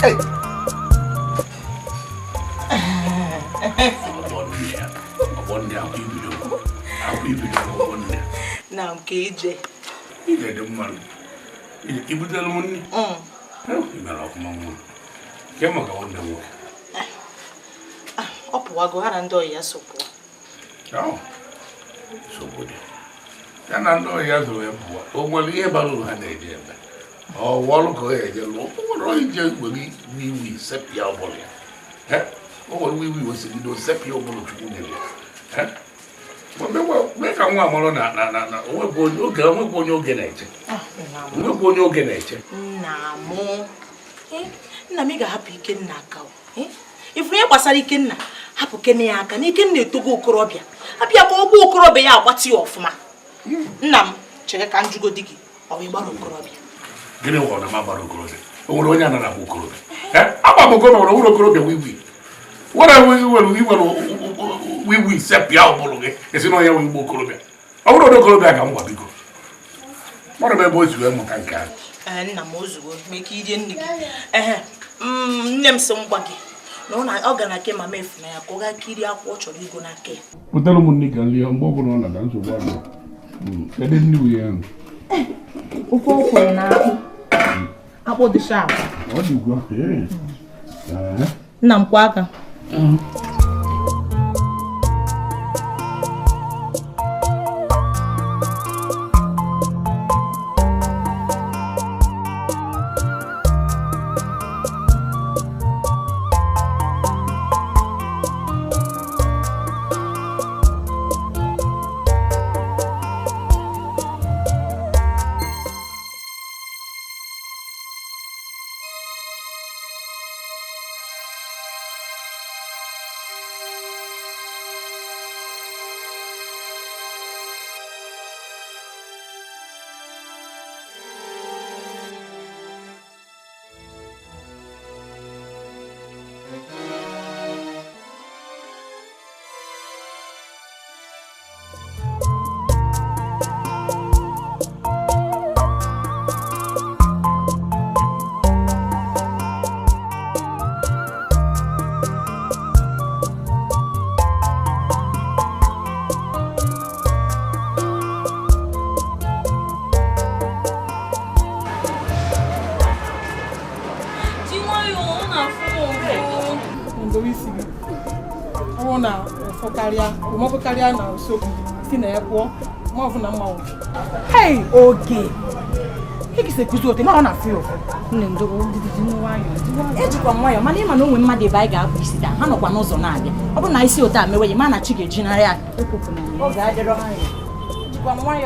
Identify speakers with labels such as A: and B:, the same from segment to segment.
A: Hey.
B: Now, KJ.
C: You get the money. You keep it the money. Oh, you know, come on, the work.
B: Up, Wago, and do ya so.
C: Oh, so good. And I know you have to have oh, well, you have a idea. Oh, walk away, we set your body. Oh, we was in those set your body to well, make a woman we're going to go, we're going to get it. We're going to get it.
B: Namo. Namiga happy kin nako. If we was a kin, hapu keniaka, and he can to go corobia. Apia go corobia, what's you off, ma? Nam, check and you go diggy, or we borrow corobia.
C: You know what, the mamma of Corobia. Oh, no, you're not a Corobia. I'm going to Corobia, we. What are we set the album? It's no way we will Corobia. I would not go back on what we go. What about boys who have more can?
B: And Namozu will make Indian name some buggy. No, I organ came a mef, and I go kid out watch or you gonna care.
C: But tell them Nick and Leon Bobo on a dance of one. They didn't know you.
B: Uko now. About the shop.
C: What do you got here?
B: Namquaka. Now, so in the airport, more than a mouth. Hey, okay. He is a good man. I feel. Nendo, did you know why? It's one way. My name, I know when my device got visited. I know one also. I don't I see what I may man a chicken general. Oh, that's right. One way.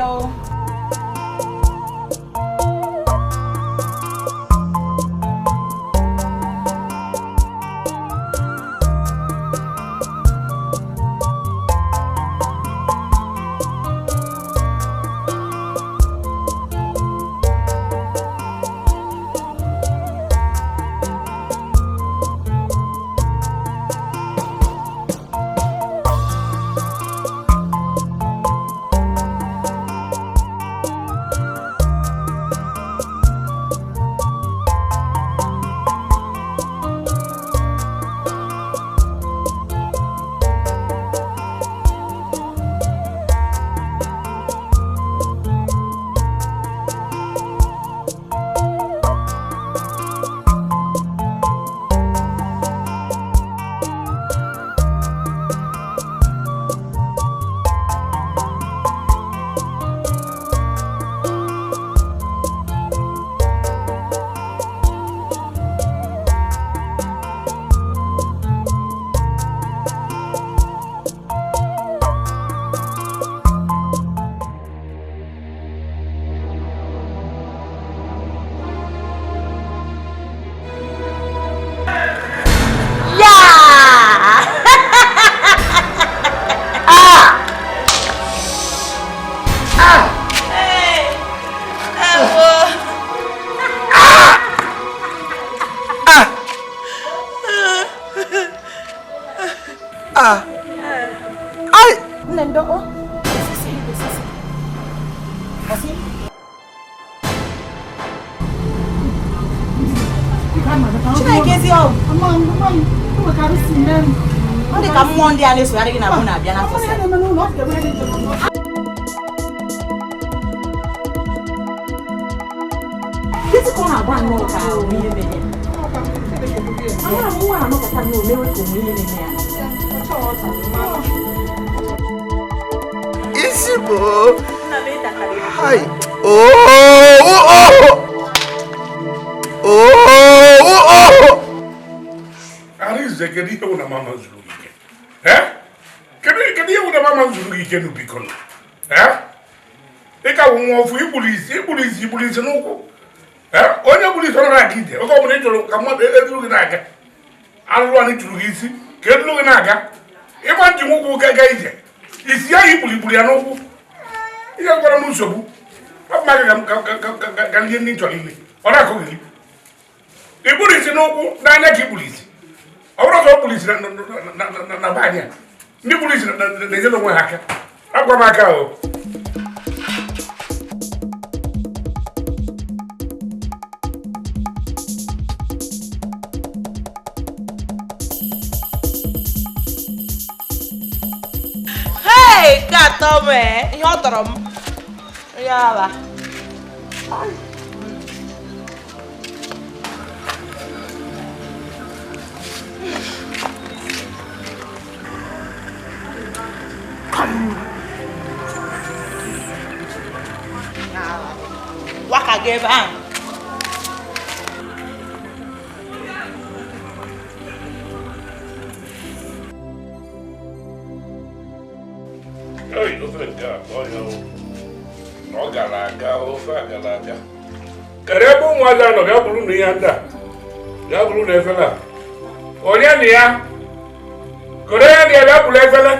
B: Chineke ezi ọ. Ọ dị ka mmụọ ndị a na-esogharị gị na mụ na-abịa n'afọ sa. Gịnị ka ọ na-agba nnọọ ka ihe mere? Ahụrụ m nwa anọkọta n'omewe ka ihe mere ya.
A: Isibo. Hi.
C: Alize kedi ihe una mama zuru ike. Kedi ihe una mama zuru ike n'ubikono. Ị ka nwa ofu igbulisi n'ụkwụ. Onye gbulisi ọrụ na-aga ije. Oge ọbụla ị chọrọ ka mmadụ eduru gị na-aga. Arụrụ anyị tụrụ gị isi ka eduru gị na-aga. Ịgba nji ụkwụ ga ije. Isi ya igbuli ya n'ụkwụ. Ihe gwara m nsogbu. Ọ bụ ka ihe ndị chọrọ ile. Ọ na-akụ gị. Igbulisi n'ụkwụ n'anya ka igbulisi. Ọ bụrụ ka ọ gbulisi na be anyị a. Ndị gbulisi na-enyere onwe ha aka. Agwa m aka ahụ.
D: Hey, gato me. Ihe ọ tọrọ m. Ya ala. Waka gị ebe ahụ.
C: Ọ gara aga ofe a gara aga. Kere ebe ụmụazị anọ bịa bụrụ na ihe ndị a bịa bụrụ na efere a. Onye na ya kere ya na ya bịa bụrụ efere.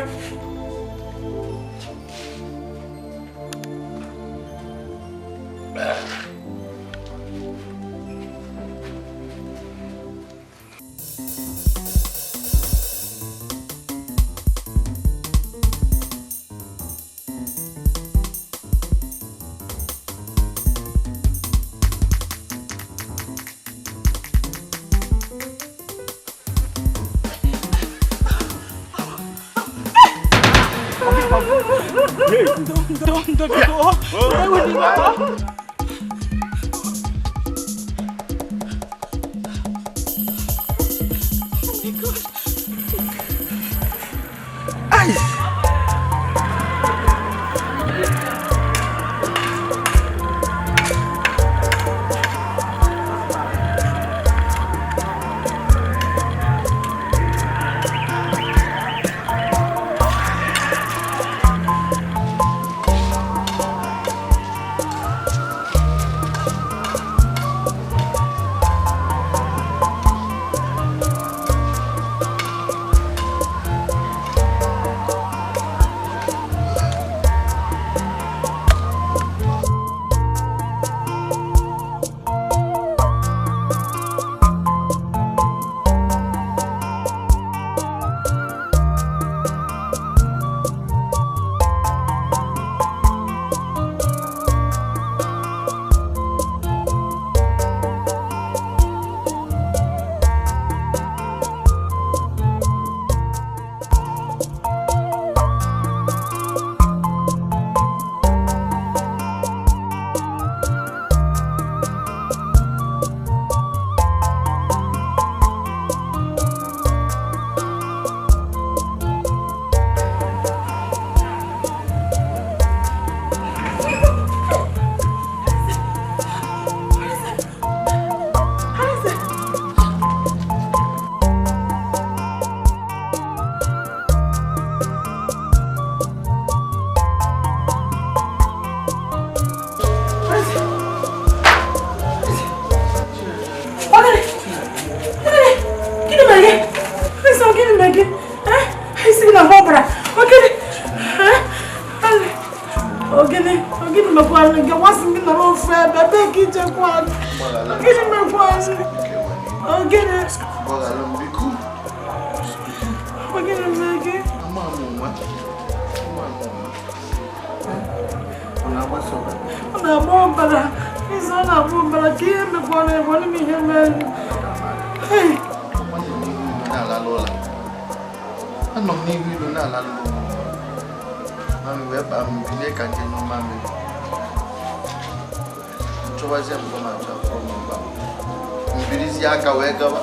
A: Ano ni video na lalo. Mami web am bile kan je no mami. Chowa ze mbona cha from ba. Mbirizi aka wega ba.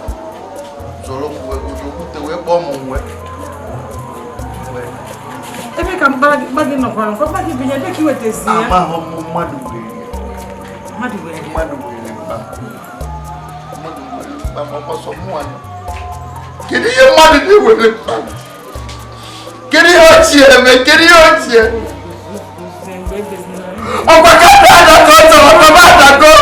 A: Solo ku we ku te we bom we.
B: Ebe ka mbagi no kwa ko mbagi binye be ki wetesi ya.
A: Ama ho madu we.
B: Madu we.
A: Ba. Ba mo so mu an. Kidi ye madu ni we le pa. Kidi o tie me, kidi o tie. O ba ka da tonto, o ba da go.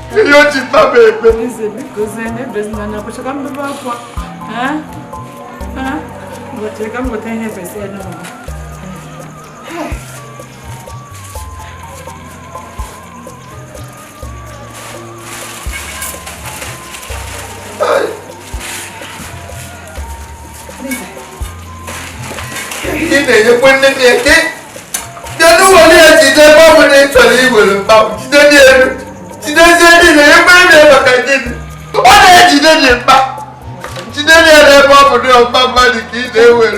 A: Kidi o ti pa bebe.
B: Ese because ne business na ko shaka mbaba kwa. Wote kama wote ne pesa no.
A: Ini ye pone ni ke. Ya no wali ya ti de ba mo ni tori wo lo ba. Ti de ni enu. Ti de je ni le ye pe me ba ka je ni. O de ti de ni ba. Ti de ni le ba mo ni o ba ba ni ki de we.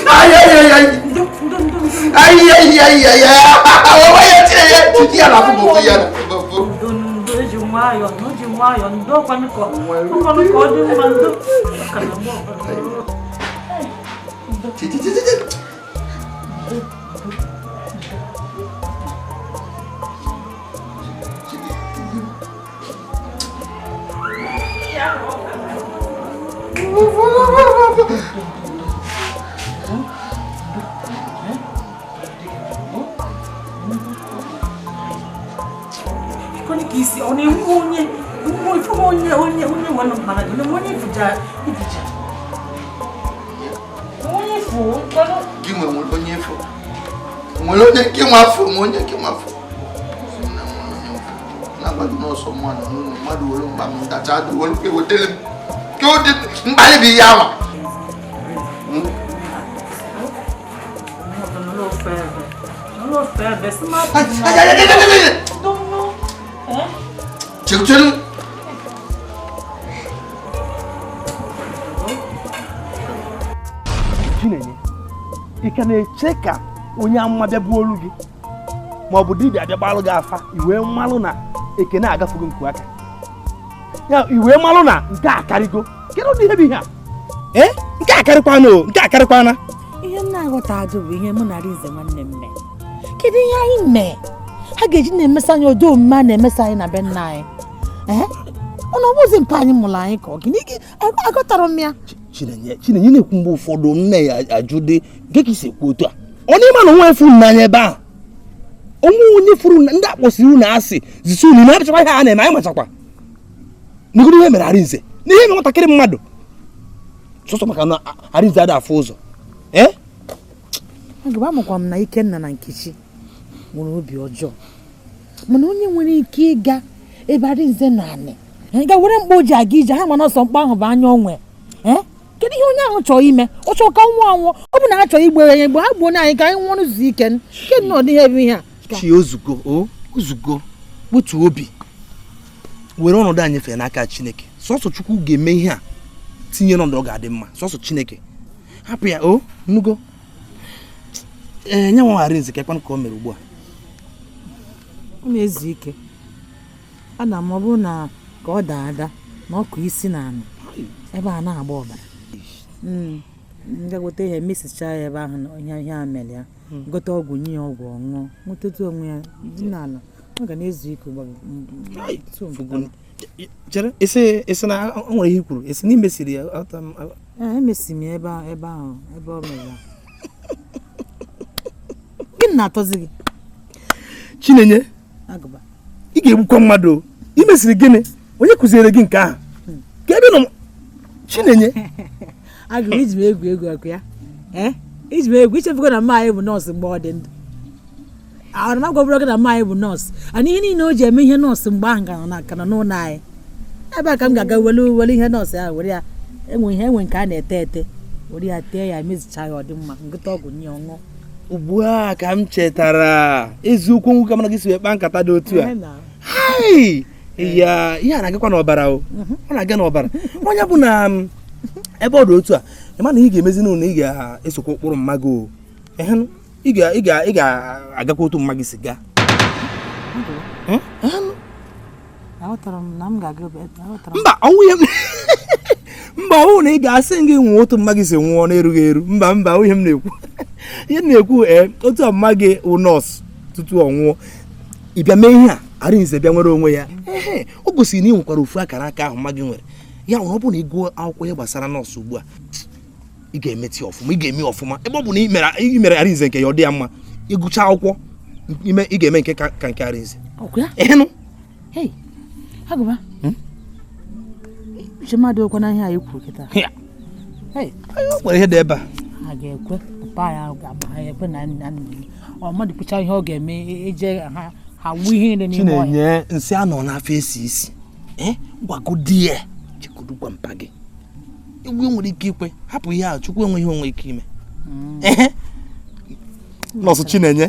A: Ay. O wa ya ti ya ti ti ala ko bo ya.
B: Jumayo, no Jumayo, ndo kwaniko. Kwaniko di mando. Kana mo. Koni kisi oni munye wana mana ni munye fuja idija. Munye fu kono
A: Kimwe mo bonye fu. Mo lo ne ki ma fu, mo nye ki ma fu. Na ba no so mo na no ma do lo ba mo ta cha do lo ke wo tele. Ke o de mbale bi ya wa.
B: No ferve, smart. Don't know.
A: Chelu.
E: Chinenye, ị ka na-eche ka onye amụma bịa buo olu gị ma ọ bụ dibịa bịa gbalụ gị afa iwe mmalụ na ekene agafugo nku aka ya iwe mmalụ na nke akarịgo kedu ụdị ihe bụ ihe a nke akarịkwana
F: ihe m na-aghọta ajụ bụ ihe mụ na Arinze nwanne m mee. Kedu ihe anyị mee ha ga-eji na-emesa anyị ụdị omume a na-emesa anyị na be nna anyị ọnụ ọbụzi mpa anyị mụrụ anyị ka ọ gị n'ike agọtara m ya.
E: Chinenye na-ekwu mgbe ụfọdụ nne ya ajụ dị nke ka isi ekwu otu a onye ịma na onwe furu n'anya ebe ahụ onwe onye furu ndị akpọsiri unu asị zisi unu na-apịchakwa ihe a na-eme anyị machakwa n'ogodo ihe mere Arinze n'ihe eme nwatakịrị mmadụ sọsọ maka na Arinze ada afụ ụzọ
F: agaba amakwa m na Ikenna na Nkechi nwere obi ọjọọ mana onye nwere ike ịga ebe Arinze na anị ga were mkpa o ji aga ije ha mana ọsọ mkpa ahụ bụ anya onwe kedu ihe onye ahụ chọrọ ime ọ chọrọ ka nwụọ anwụ ọ bụ na ha chọrọ igbe ya egbe ha gbuo anyị ka anyị nwụọ n'ụzọ ike kedụ na ọ dịghị ebe ihe a
E: chi ozugo otu obi were ọnọdụ anyị fere n'aka Chineke sọsọ Chukwu ga-eme ihe a tinye n'ọnọdụ ọ ga-adị mma sọsọ Chineke hapụ ya nugo nye nwa Arinze ka ekwanụ ka o mere ugbu a
F: ọ na-ezu ike a na m ọ bụrụ na ka ọ daa ada na ọkụ isi na anụ ebe a na-agba ọbara ngagote ihe mesichaa ya ebe ahụ na ihe a mere ya gote ọgwụ nye ya ọgwụ ọṅụọ nwetatu onwe ya dị n'ala ọ ga na-ezu ike
E: chere esi na o nwere ihe kwuru esi na imesiri ya
F: emesi m ebe ahụ ebe ọ mere ya gịnị na-atọzi gị
E: Chinenye
F: agụba
E: ị ga-egbukwa mmadụ imesiri gịnị onye kụziere gị nke ahụ ka ebe nọ Chinenye
F: agụba iji m egwu ọkụ ya iji m egwu ichefugo na mma anyị bụ nọọsụ mgbe ọ dị ndụ ahụrụ m agwabụrụ gị na mma anyị bụ nọọsụ ana ihe niile o ji eme ihe nọọsụ mgbe ahụ ka nọ n'ụlọ anyị ebe a ka m ga-aga were ihe nọọsụ ahụ were ya enwe nke a na-ete ete were ya tee ya mezicha ya ọ dị mma ngụta ọgwụ nye ọṅụ
E: ugbu a ka m chetara eziokwu nwoke mana gị si wee kpaa nkata dị otu a ihe a na-agakwa n'ọbara ọ na-aga n'ọbara onye bụ na ebe ọ dị otu a ịma na ị ga-emezi n'ụlọ ị ga-esokwa ụkpụrụ mmago ị ga-agakwa otu mma gị si gaa mba ọnwụ ihe mba ọ bụrụ na ị ga-asị gị nwee otu mma gị si nwụọ na-erughị eru mba onye m na-ekwu ihe na-ekwu otu mma gị wụ nọọsụ tutu ọ nwụọ ị bịa mee ihe a Arinze bịa nwere onwe ya o gosiri na ị nwekwara ofu akara aka ahụ mma gị nwere ya nwere ọ bụ na ị gụọ akwụkwọ ihe gbasara nọọsụ ugbu a ị ga-emeti ọfụma ị ga-eme ọfụma ebe ọ bụ na ị mere Arinze nke ya ọ dị ya mma ịgụcha akwụkwọ ị ga-eme nke ka nke Arinze
F: Agụba mmadụ okwu na ihe anyị kwuru kịta
E: nwere ihe dị ebe
F: a ga-ekwe papa ya ga-ekwe na ọ mmadụ kpụcha ihe ọ ga-eme eje ha wu ihe niile n'ime ọhịa
E: Chinenye nsị anọ n'afọ isi gwago di ya chekodukwa mpa gị egwu nwere ike ikwe hapụ ihe a Chukwu enweghị onwe ike ime nọọsụ Chinenye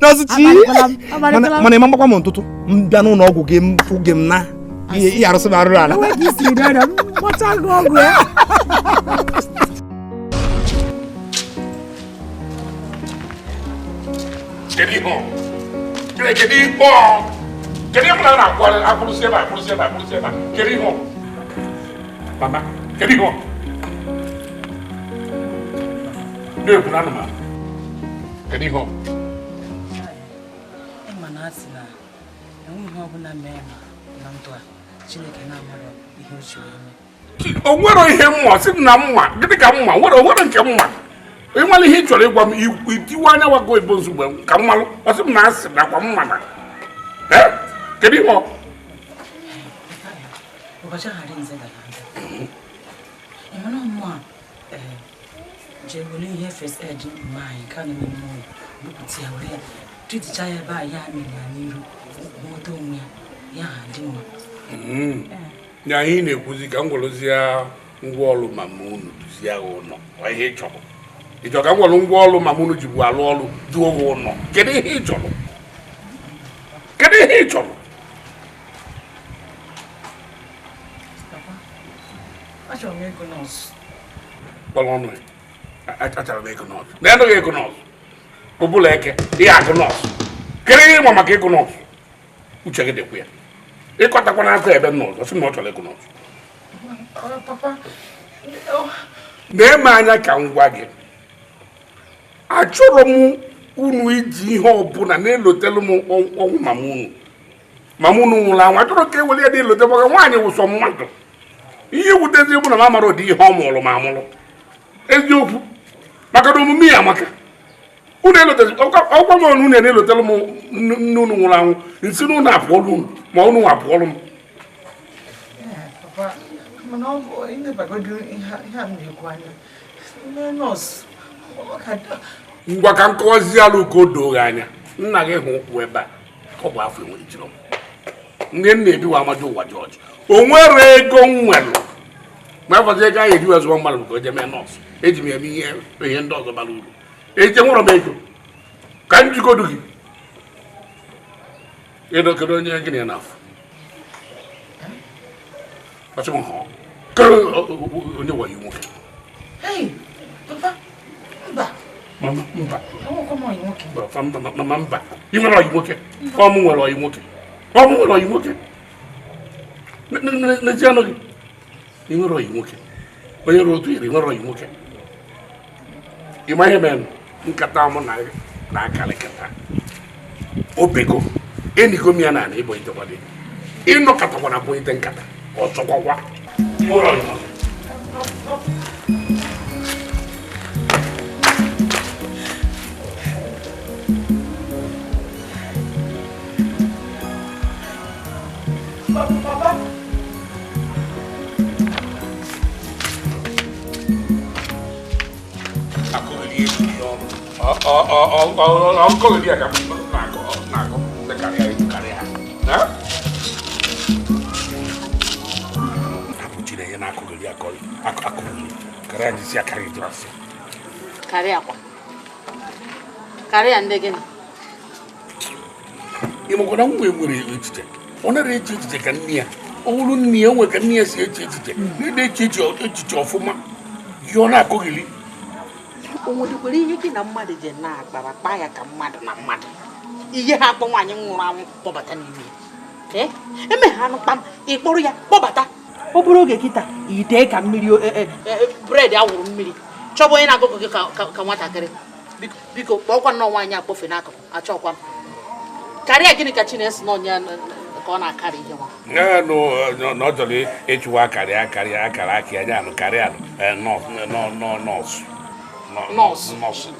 E: nọọsụ Chi mana ịma mgbakwa m ntụtụ m bịa n'ụlọ ọgwụ gị m fụ gị m na ihe arụsị m arụrụ ala
C: o nwere ihe mma si na mma gịnị ka mma nwere nke mma ịnwale ihe ị chọrọ ịgwa m itiwe anya wago ebo ozugbo ka mmalụ ọsị m na asị nakwa mma na kedu ihe ya anyị na-ekwuzi ka m gwọrọzi ya ngwa ọrụ ma unu duzie ya ụlọ ihe ị chọrọ ịchọ ka m gwọrọ ngwa ọrụ ma unu ji bụ alụ ọrụ duo gị ụlọ kedu ihe ị chọrọ achọrọ m ego nọọsụ na enụghị ego nọọsụ ụbụla eke ihe agụ nọọsụ kedu ihe ịma maka ego nọọsụ uche gị dịkwa ya ịkọtakwa n'aka ebe nọọsụ sị na ọ chọrọ ego nọọsụ na-eme anya ka m gwa gị achọrọ m unu iji ihe ọbụla na-elotelu m ọnwụ mama unu nwụrụ anwụ achọrọ ka e were ya na-elote maka nwaanyị wụsọ mmadụ ihe wutezi bụ na m amara ụdị ihe ọ mụrụ ma amụrụ eziokwu maka na omume ya amaka unu elotezi ọkwa m ọnụ unu na-elotelu m nne unu nwụrụ anwụ nsi na unu apụọlụ unu ma unu apụọlụ m ngwa ka nkọwazi alụ ka o doo anya nna gị hụ ụkwụ ebe a ọ bụ afọ enwere jiri ndị nna ebiwa amadi ụwa Jọọjị o nwere ego m nwere ma afọzi ego anyị ejiwe zụọ mmadụ ka o jee mee nọọsụ eji m eme ihe ndị ọzọ bara uru eje nwere m ego ka m jikodu gị kedu onye gịnị ya n'afọ ọchị m hụ onye wayo nwoke mba ị nwere ọyị nwoke ọ mụ nwere ọyị nwoke n'ezi anụ gị ị nwere ọyị nwoke onye rụrụ otu iri nwere ọyị nwoke ịma ihe mere nkata mụ na akalịkata obego enigo m ya na ịbụ itekwado ịnọkọtakwa na bụ ite nkata ọ chọkwakwa nwere ọyị nwoke Papa. Aku beli dong. Aku beli agak nago. Karya. Nah? Aku tidak yang aku beli aku beli. Karya di sini karya jelas.
G: Karya apa? Karya anda gini.
C: Ibu kau nak mui itu je. Ona reji je kan niya. olu ni enwe ka ni esi echiche ni de echiche ofuma yo na akogili
G: onwe dikwere ihe gị na mmadụ je na akpara kpa ya ka mmadụ na mmadụ ihe ha akpọ nwaanyị nwụrụ anwụ kpọbata n'ime eme ha anụ kpam ịkpụrụ ya kpọbata ọ bụrụ oge kịta ite ka mmiri bred awụrụ mmiri chọbụ onye na-agụgụ gị ka nwatakịrị biko kpọọkwa nnọọ nwaanyị akpọfe n'akụkụ achọkwa m karịa gịnị ka Chinese nọ onye ka ọ na-akarị ihe nwa
C: na ọ chọrọ ịchụwa akara aka ya anụ karịa nọọsụ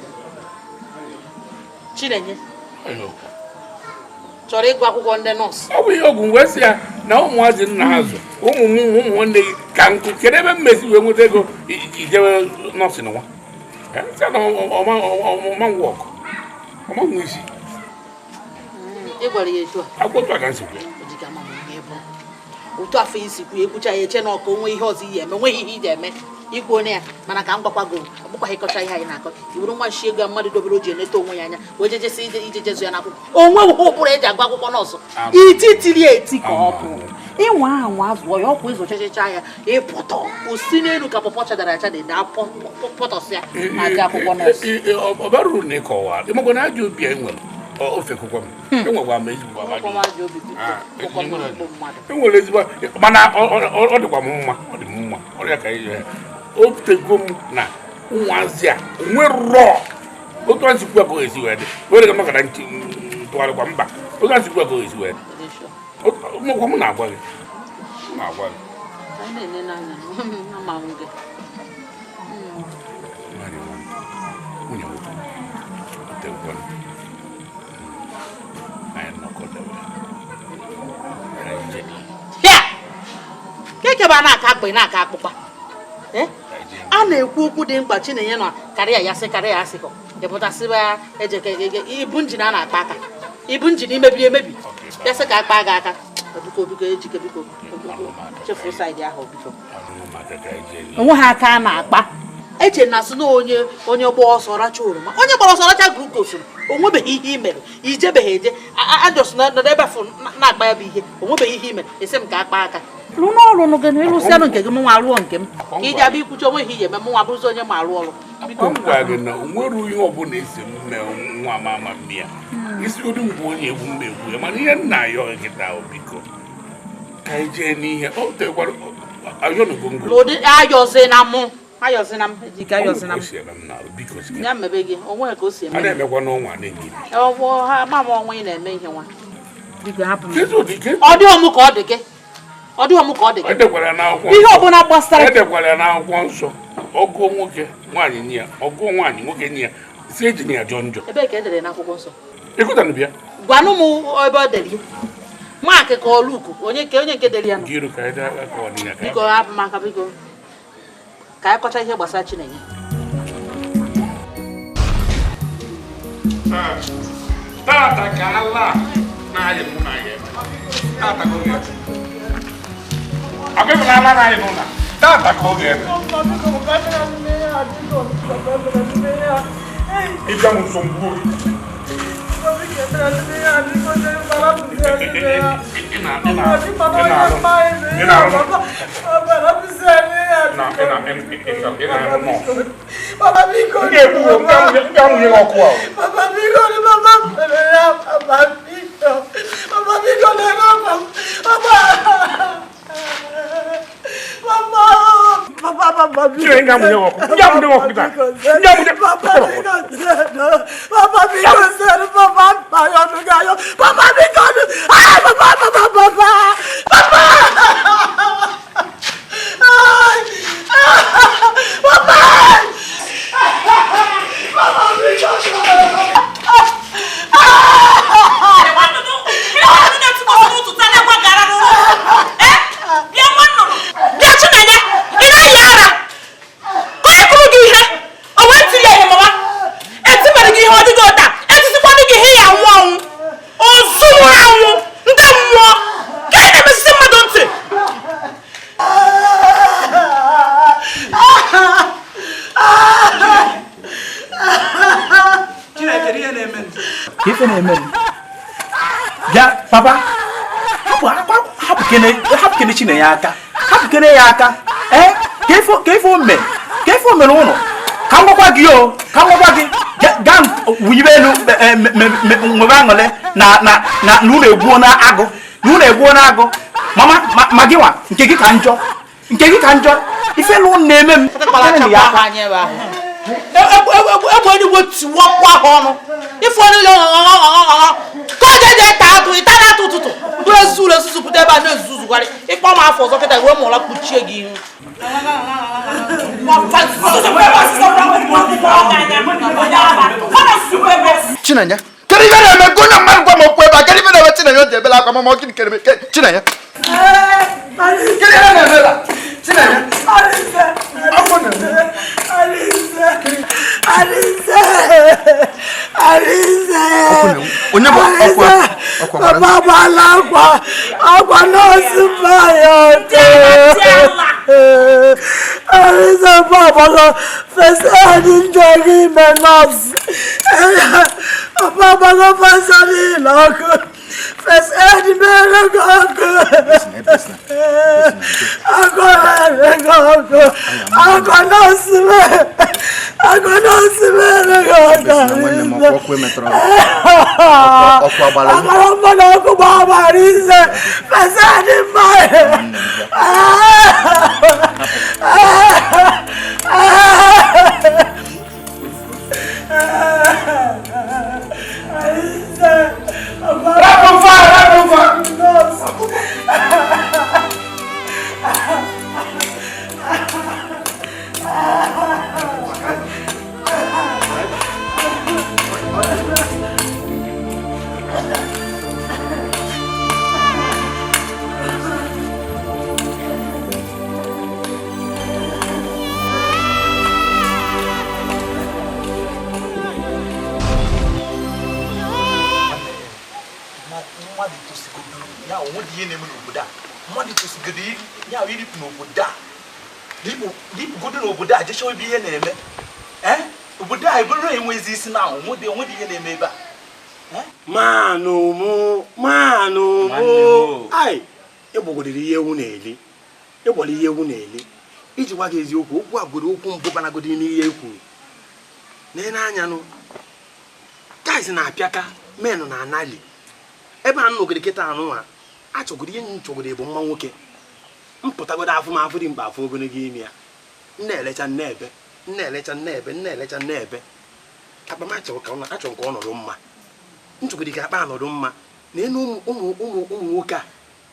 G: Chinenye chọrọ ịgụ akwụkwọ ndị nọọsụ
C: ọ bụ ihe ọgwụ wee sị ya na ụmụazị nna ha azụ ụmụ nwanne gị ka nkụ kedu ebe mmezi wee nweta ego ijewe nọọsụ nwa ọmanwụ isi
G: ị gwara ya etu a
C: akwụkwọ aga nsikwu
G: otu afọ isikwu ekwucha ya eche na ọka onwe ihe ọzọ iyi eme nweghị ihe iji eme ikwu onye ya mana ka m gwakwago ọgbụkwaghị ịkọcha ihe anyị na-akọ iwuru nwa nshi ego mmadụ dobere o ji eneta onwe ya anya wee jejesi ije jezu ya n'akwụkwọ onwe ụkpụrụ eji agụ akwụkwọ nọọsụ ititiri eti ka ọ bụ ịnwa anwa azụọ ya ọkwa ịzụ chechecha ya ịpụtọ osi n'elu ka pọpọ chadara achada na pọtọsịa aga akwụkwọ nọọsụ
C: ọ bara uru na ịkọwa ịmakwa na ajọ obi anyị nwere ofe kwụkwọ m enwekwa m ezigbo enwere ezigbo mana ọ dịkwa m mma ọ dị m mma ọrịa ka ihe o tego m na ụmụazị a onwerọ otu a nsikwu akọghị esi wee dị were ga maka na ntụgharịkwa mba otu a nsikwu akọghị esi wee dị ụmụkwa m na-agwa gị nwunye nwoke otegwa
G: keke ba na-aka akpị na-aka akpụkpa a na-ekwu okwu dị mkpa Chinenye na karịa ya asịkọ depụtasịba ejeke ibu njin a na-akpa aka ibu njin imebiri emebi ya sị ka akpa gị aka biko ejike biko chefuo saịdị ahụ biko onwe ha aka a na-akpa eche na asị na onye gba ọsọ racha oroma onye gbara ọsọ racha glukos onwebeghị ihe imere ijebeghị eje ajọs na ebe afọ na-akpa ya bụ ihe onwebeghị ihe imere esi m ka akpa aka rụ n'ọrụ nụ gị ịrụsịanụ nke gị mụnwa rụọ nke m ka iji abịa ikwuchi onweghị ihe eme mụnwa bụrụzi onye ma arụ ọrụ
C: biko m gwa gị na o nwere ihe ọbụla esi mme nwa ama mme ya isi ụdị mgbe onye egwu mma egwu ya mana ihe nna ya nkịta ahụ biko ka anyị jee n'ihe ọ tekwara ayọnogongo
G: n'ụdị ayọzina m ejike ayọzina m ya mmebe gị onwe ka o si eme
C: a na-emekwa n'ọnwa na-enye
G: ha ma m ọnwa ị na-eme ihe nwa biko hapụ m
C: ọ
G: dị ọmụ ka ọ dị gị ihe ọbụla gbasara
C: edekwara n'akwụkwọ nsọ ọgụ nwoke nwaanyị nye ya ọgụ nwaanyị nwoke nye ya si eji na ya jọ njọ
G: ebee ka edere n'akwụkwọ nsọ
C: ịkụtanụ bịa
G: gwanụ m ebe ọ dere ya maakị ka ọlụuku onye nke dere ya nọ biko hapụ m aka biko ka anyị kọcha ihe gbasara Chinenye
C: tata ka ala na-ayị mụ na ya tata ka oge akwe mụ ala na-ayị mụ na tata ka oge ịbịa m nso mgbu
A: Papa Pico,
E: Ya, papa, hapụkene Chine ya aka hapụkene ya aka ka ife mere ụlọ ka m gwakwa gị o ka m gwakwa gị gaa wuyibe elu nwebe aṅụle na unu egbuo na agụ ma gị nwa nke gị ka njọ ife na ụnụ na-eme m
G: egbe eluigwe tiwakwa ha ọnụ ife niile ka o je taa atụ ịtara atụ ụtụtụ bụ ezuru ezuzu pụta ebe a na-ezuzugharị ịkpọ m afọ ọzọ kịta wee mụọla kpuchie gị ihu
A: Chinanya kedu ihe na-eme ka onye mmadụ gwa m okwu ebe a kedu ihe na-eme Chinanya o ji ebela akwa mama gịnị kere Chinanya kedu ihe na-eme ebe a Chinanya onye bụ ọkwa nọọsụ
H: Alice Papa first head in dragging my nose. Papa first head in lock. First head in my lock. Iji gwa gị eziokwu okwu a bụrụ okwu mbụ banagodi n'ihe ekwu n'ene anya nụ guys na-apịaka menụ na anali ebe a nọgide kịta anụ a achọgoro ihe nchọgoro bụ mma nwoke mpụtagodo afụmafụ dị mkpa afọ ogologo ime ya na-elecha nnebe akpa m achọrọ ka ọnọdụ mma nchọgoro ka akpa anọdụ mma na enu ụmụ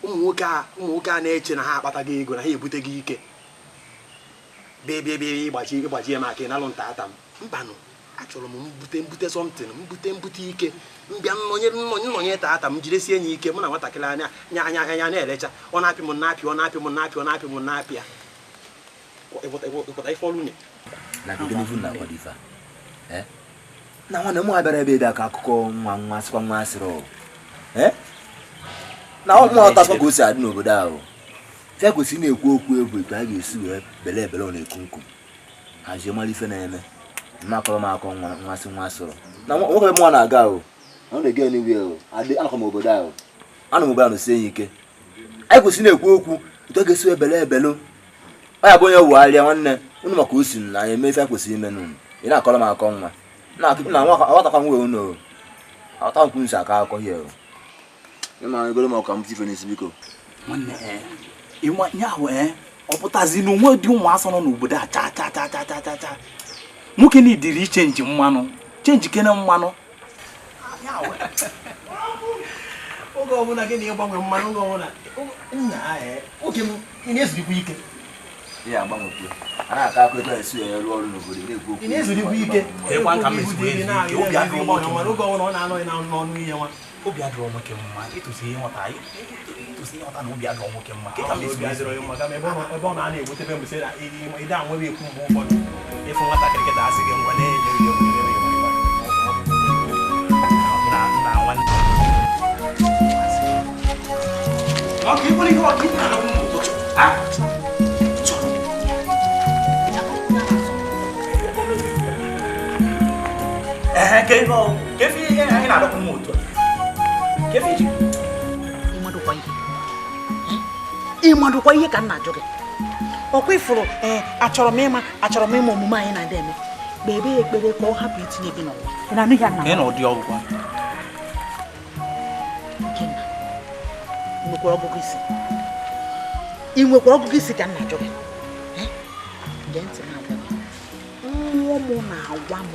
H: nwoke a na-eche na ha akpataghị ego na ha ebute gị ike bịa ịgbachi ya maka ịnalụ ntata m mbanụ achọrọ m mbute something mbute ike mbịa nnọnye tata m jidesie enyi ike mụ na nwatakịrị anya na-elecha ọ na-apị m na-apịa ịpụta ife ọlụ
I: na nwanne m abịara ebe ebe aka akụkọ nwa sịkwa nwa asịrị na ụmụ ọtasọ ka o si adị n'obodo ahụ fe kwesịrị na-ekwu okwu ebu etu a ga-esi wee bele ebele ọ na-ekwu nkụ hazie mara ife na-eme mmakọrọ m akọ nmasị nwa sọrọ na nwoke mụọ na-aga ahụ ọ na-ege n'igwe anọkọ m obodo ahụ anọ m obodo ahụ sie ya ike anyị kwesịrị na-ekwu okwu etu a ga-esi wee bele ebele ọ ya bụ onye wugharịa nwanne ụnụ maka o si na anyị eme ife a kwesịrị ime n'ụnụ ị na-akọrọ m akọ nwa na awatakwa nwe ụnụ awatakwa nkwu nsi aka akọ hie ịma egoro m ọka m tife n'isi biko
E: nwanne ya ahụ ọ pụtazi na onwe dị ụmụ asọ nọ n'obodo a cha nwoke na idiri ichenji mmanụ chenji kene mmanụ
H: oge ọbụla gị na ịgbanwe mmanụ oge ọbụla nna oge m ị na-ezurikwa ike
I: ya agbanwekwe a na-aka akụ ebe esi ya rụọ ọrụ n'obodo na-ekwu okwu
H: ị na-ezurikwa ike oge ọbụla ọ na-anọghị n'ọnụ ihe nwa
E: obi adịrọ nwoke mma ịtụsi ihe nghọta na obi adịrọ nwoke mma
H: ebe ọ na-egwetebe mbụsị na ide a nwere ekwu mgbe ụfọdụ ịfụ nwatakịrị kịta asị gị ngwa
G: ịmadụkwa ihe ka m na-ajụ gị ọkwa ifuru achọrọ m ịma omume anyị na-adị eme kpebe ekpere ka ọ hapụ itinye gị n'ụwa na anụ ya
E: ị na ụdị ọgwụgwa
G: ị nwekwara ọgụgụ isi ka m na-ajụ gị gee ntị na-agwa gị mmụọ m na-agwa m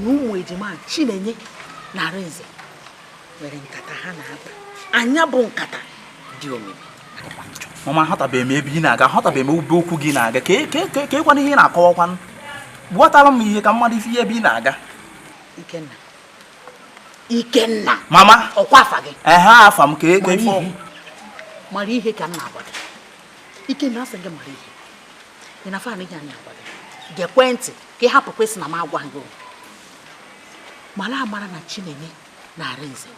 G: na ụmụ ejima Chinenye na Arinze nwere nkata ha na-akpa anya bụ nkata dị omimi
E: mama aghọtabeghị m ebe ị na-aga aghọtabeghị m ube okwu gị na-aga ka ịkwana ihe ị na-akọwakwanụ gwọtara m ihe ka mmadụ ife ihe ebe ị na-aga
G: Ikenna
E: mama
G: ọkwa afa gị
E: afa m ka
G: mara ihe ka m na-agwa gị Ikenna asị gị mara ihe ị na-afa anaghị anya agwa gị gekwe ntị ka ị hapụ kwesị na m agwa gị mara amara na Chinenye na Arinze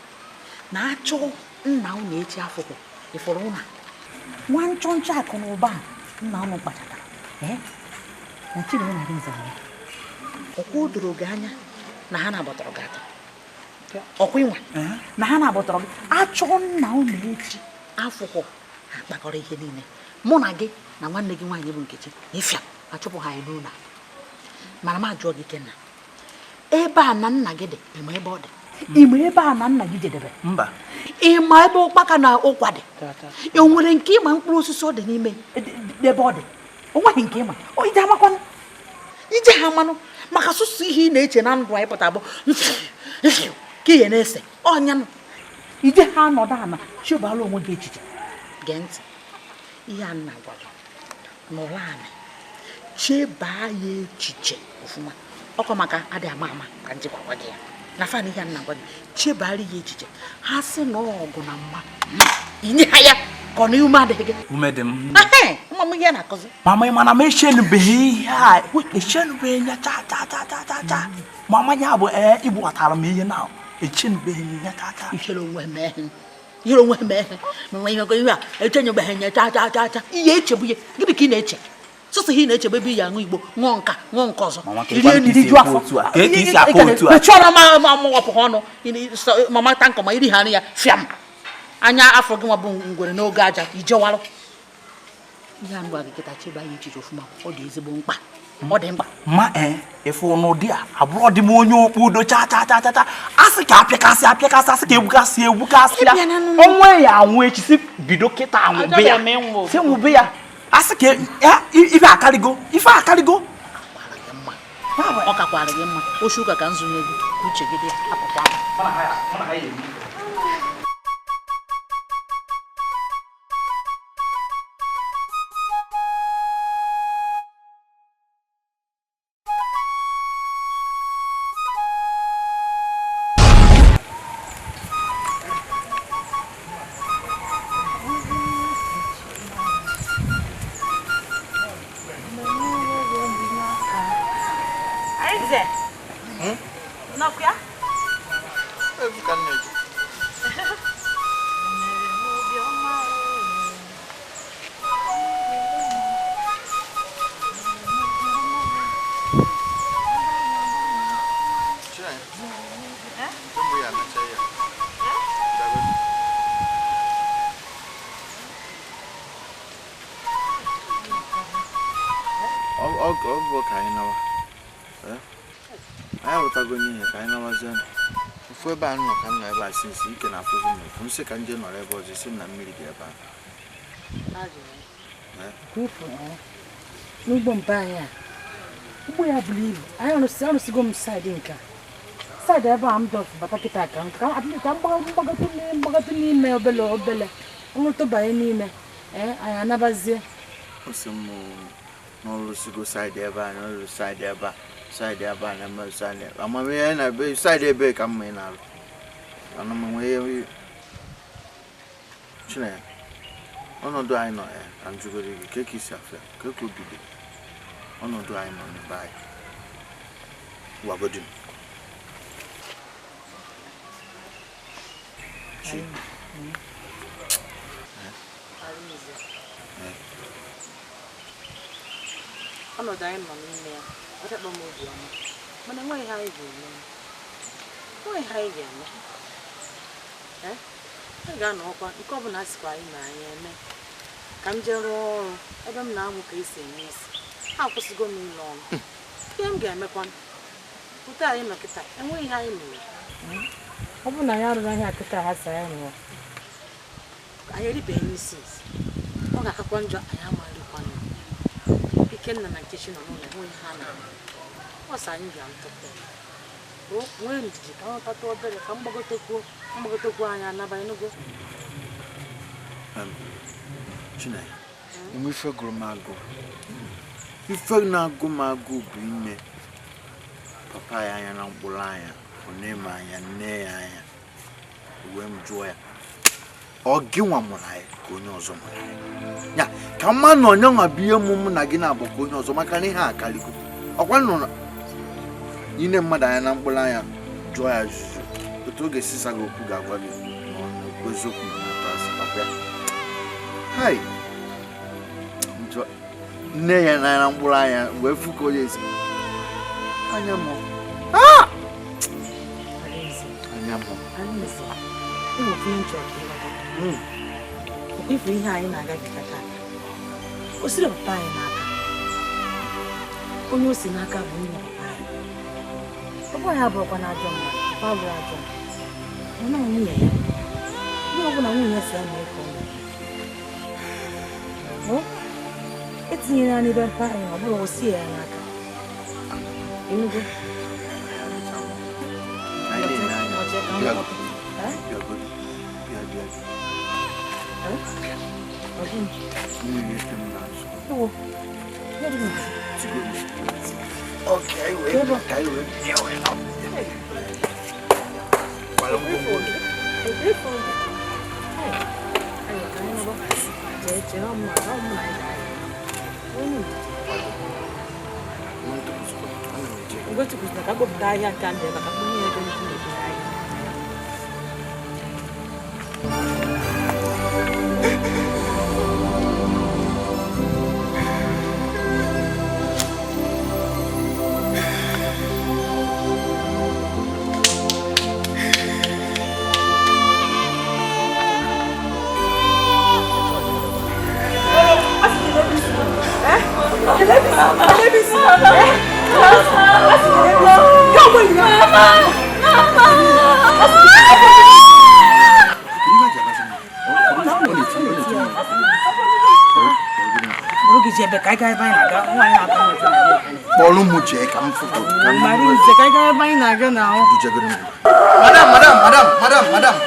G: na-achọ nna unu echi afụkwụ ịfụrụ ụna nwa nchọnchọ akụ na ụba nna unu kpachara na Chinenye na Arinze ọkwa o doro gị anya na ha na-agbatọrọ gị aka ọkwa ịnwa na ha na-agbatọrọ gị achọ nna unu echi afụkwụ ha akpakọrọ ihe niile mụ na gị na nwanne gị nwaanyị bụ Nkechi ịfịa achụpụ ha n'ụlọ mana m ajụọ gị Ikenna ebe a na nna gị dị ịma ebe ọ dị ịma ebe a na nna gị jedebe
E: mba
G: ịma ebe ụkpaka na ụkwa dị e nwere nke ịma mkpụrụ osisi ọ dị n'ime ebe ọ dị o nweghị nke ịma ije amakwanụ ije ha mmanụ maka sụsụ ihe ị na-eche na ndụ anyị pụta bụ ka ihe na-ese ọnyanụ ije ha nọdụ ana chịbala onwe gị echiche gee ntị ihe a na-agwa gị nọrọ anị chebaa ya echiche ọfụma ọkwa maka adị ama ama ka njikwa gị ya na fan ihe a na-agwa gị chebara ya echiche ha sị na ọgụ na mma inye ha ya ka ọ na ume adịghị gị
E: ume dị m
G: mma m ihe na-akọzi
E: mama ị mana m echenubeghị ihe a echenubeghị ya cha mama ya bụ igbu ghọtara m ihe na echenubeghị ya cha
G: ihere onwe mee ihe a echenyebeghị ya cha ihe echebu ya gịnị ka ị na-eche sọsọ ihe ị na-echebe ebe ya ṅụ Igbo ṅụọ nke ọzọ rie nri ju afọ chọrọ ma mụwapụghị ọnụ mama ta nkọ ma iri ha nri ya fịam anya afọ gị nwa bụ ngwere n'oge aja ijewarụ ihe a ngwa gị kịta chebe anyị echiche ọfụma ọ dị ezigbo mkpa ọ dị mkpa
E: ma efe n'ụdị a abụrụ dị m onye okpu udo cha asị ka apịakasị asị ka egbukasị ya onwe ya anwụ echi si bido kịta anwụbe ya si nwụbe ya asị ka ife akarịgo
G: ọ kakwara gị mma oshi ụka ka nzụnye gị uche gị dị apụkwa
J: ọgwụ ka anyị nawa anyị rụtago n'ihe ka anyị nawazie ofu ebe a nọ ka nna ebe a si nsi ike na afụzi m efu nsị ka nje nọrọ ebe ọzọ si na mmiri dị ebe
B: n'ugbo mpe anyị a ugbo ya buru ibu anyị arụsigo m saịdị nke saịdị ebe a m dọf bata kịta ka mgbagatu n'ime obele ọnwụtụ banye n'ime anyị anabazie
J: osi m n'ọrụsigo saịdị ebe a n'ọrụ saịdị ebe a saịdị ebe a na-eme saịdị amamihe na ebe saịdị ebe ka mma ị na-arụ ana m nwee Chineke ọnọdụ anyị nọ ya ka njụgoro gị ka isi afịa ka ka obido ọnọdụ anyị nọ n'ebe anyị wagodu
G: ọnọdụ anyị nọ n'ime ya ọ dịkpa m obi ọma mana enweghị ha anyị ga-eme ga-anọ ọkwa nke ọ bụla sikwa anyị na anyị eme ka m jee rụọ ọrụ ebe m na-amụ ka esi eme isi ha akwụsịgo m ịlụ ọrụ ihe m ga-emekwa pụta anyị nọ kịta enweghị ihe anyị mere
B: ọ bụ na ya arụrụ ahịa kịta ha sa ya rụọ
G: anyị eribeghị n'isi ọ ga-akakwa njọ anyị amarịkwa Ikenna na Nkechi nọ n'ụlọ enweghị ha na ọ sị anyị bịa ntụpụ nwee ndidi ka ọ tata obere ka mgbagotekwu anyị anaba enugo
J: Chineke enwe ife gụrụ m agụ ife na-agụ m agụ bụ ime papa ya anya na mkpụrụ anya ọ na-eme anya nne ya anya uwe m jụọ ya ọ gị nwa mụrụ anyị ka onye ọzọ mụrụ ya ka mma na onye nwa bụ ihe mụ na gị na-abụ ka onye ọzọ maka na ihe a karịgo ọkwa nọ ine mmadụ anya na mkpụrụ anya jụọ ya ajụjụ otu oge sisa gị okwu ga-agwa gị n'ọnụ eziokwu na asị papa ya hai nne ya na mkpụrụ anya wee fụ ka onye esi anya mụ anya mụ
G: ife ihe anyị na-agabiga taa o siri papa anyị n'aka onye o si n'aka bụ nwunye papa anyị ọ bụghị ya bụrụkwa na ajọ mmadụ ọ bụrụ ajọ ọ na nwunye ya ihe ọ bụla nwunye ya si ya mee ka ọ etinyere ya n'ebe mpa anyị ọ bụrụ osie ya n'aka enugo
J: Okay, wait.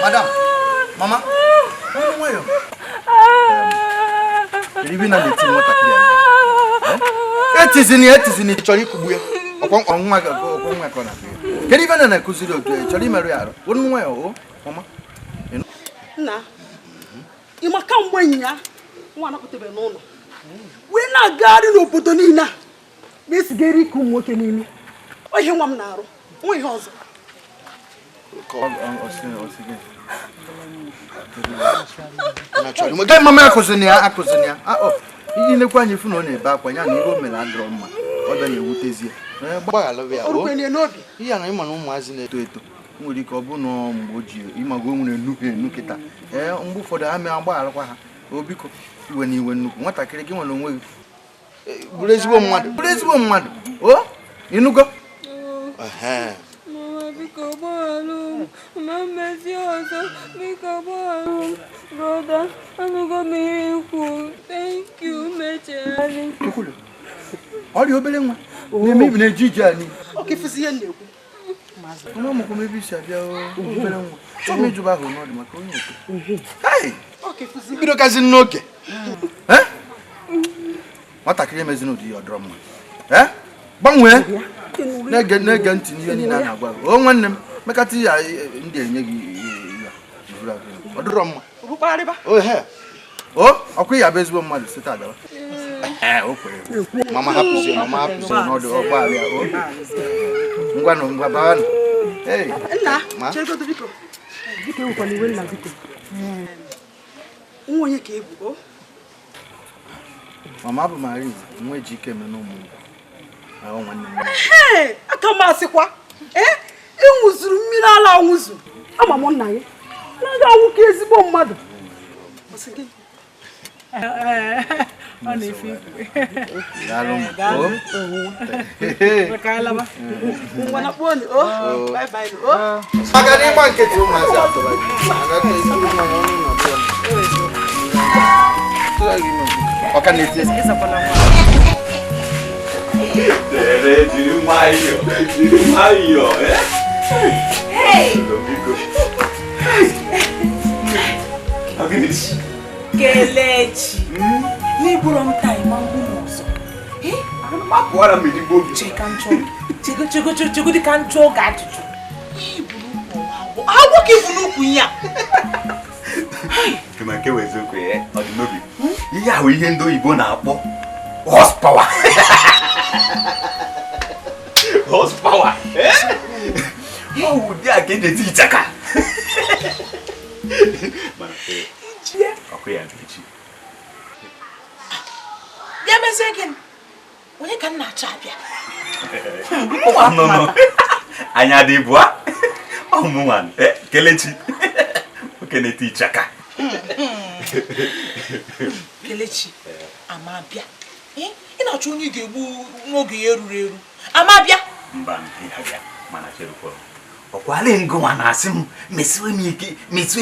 H: Madam. Mama. Etizini chori kubuye. Okwa nwa ka na. Kedi bana na kuziri otu chori meru yaro. Wonu nwa yo, mama.
G: Nna. Imaka mgbenya nwa nakotebe n'ụlọ. We na-agagharị n'obodo niile. Mesigeri ku nwoke niile. Ohe nwa m na-arụ. Nwa ihe ọzọ.
H: Mama akụzini ya. Ihe nekwa anyị funu na-ebe akwa ya na ihe o mere adịrọ mma. Ọ bịa na-ewutezie. Gbaghalụ ya. Ihe na ịma na ụmụazị na-eto eto. Nwere ike ọ bụ na mgbe o ji ịmago nwere enu kịta. Mgbe ụfọdụ ha mee agbaghalụkwa ha. Obiko iwe na iwe nnukwu nwatakịrị gị nwere onwe gị. Bụrụ ezigbo mmadụ. O? Ịnụgo?
K: Biko gbaghara ma mmezi ọzọ biko gbaghara brother anụgo m ihe ikwu thank you mechegharị
H: ọrịa obere nwa na-eme ibi na-eji ije anyị
G: oke fụzi ihe na-ekwu
H: nwa mụkwa m ebe isi abịa obere nwa chọọ m ịjụba ahụ n'ọdụ maka onye oke mbido gazi n'oge nwatakịrị emezina ụdị ya ọdọrọ mma gbanwee na-ege ntị n'ihe niile a na-agwa gị o nwanne m mekata ya ndị enye gị ọ dịrọ mma ọkwa ya bụ ezigbo mmadụ site adawa o kwere mama hapụzie n'ọdụ ọgbaghara ya ngwa bawanụ mama bụ Maria nwa eji ike eme n'ụmụ
G: aka m asịkwa ịṅụzuru mmiri ala anwụzu ama m nna ya
F: Naga wuke ezigbo mmadụ. Ọ na-efe ife. Daalụ. Ngwana kpọọlụ. Bye bye.
A: Maka na ịgba nkịtị ụmụazị atụrụ gị. Ọka na-eti esi.
L: Dere, jiri nwayọọ, Hey!
B: Kelechi. N'iburu m time ahụ ọzọ.
L: Akwara m edigbo obi.
B: Cheka nchọ dị ka nchọ oge ajụjụ. Iburu ụkwụ agwọ ka ibu n'ukwu ya.
L: Kema nke wee eziokwu ya, ọ dị n'obi. Ihe ahụ ihe ndị oyibo na-akpọ horsepower. Horsepower. Ọ wụ dị a ka eji eti ịchaka. Ọkụ ya ga-echi.
B: Bịa mezie gịnị? Onye ka m na-achọ abịa?
L: No. Anya dị bụa. Ọmụnwa Kelechi. Oke na-eti ịchaka.
B: Kelechi, amabịa. Ị na-achọ onye ga-egbu n'oge ya eruru eru. Amabịa.
L: Mba nke ya mana cherukwa. Ọkwali ngụwa na-asị m mesiwe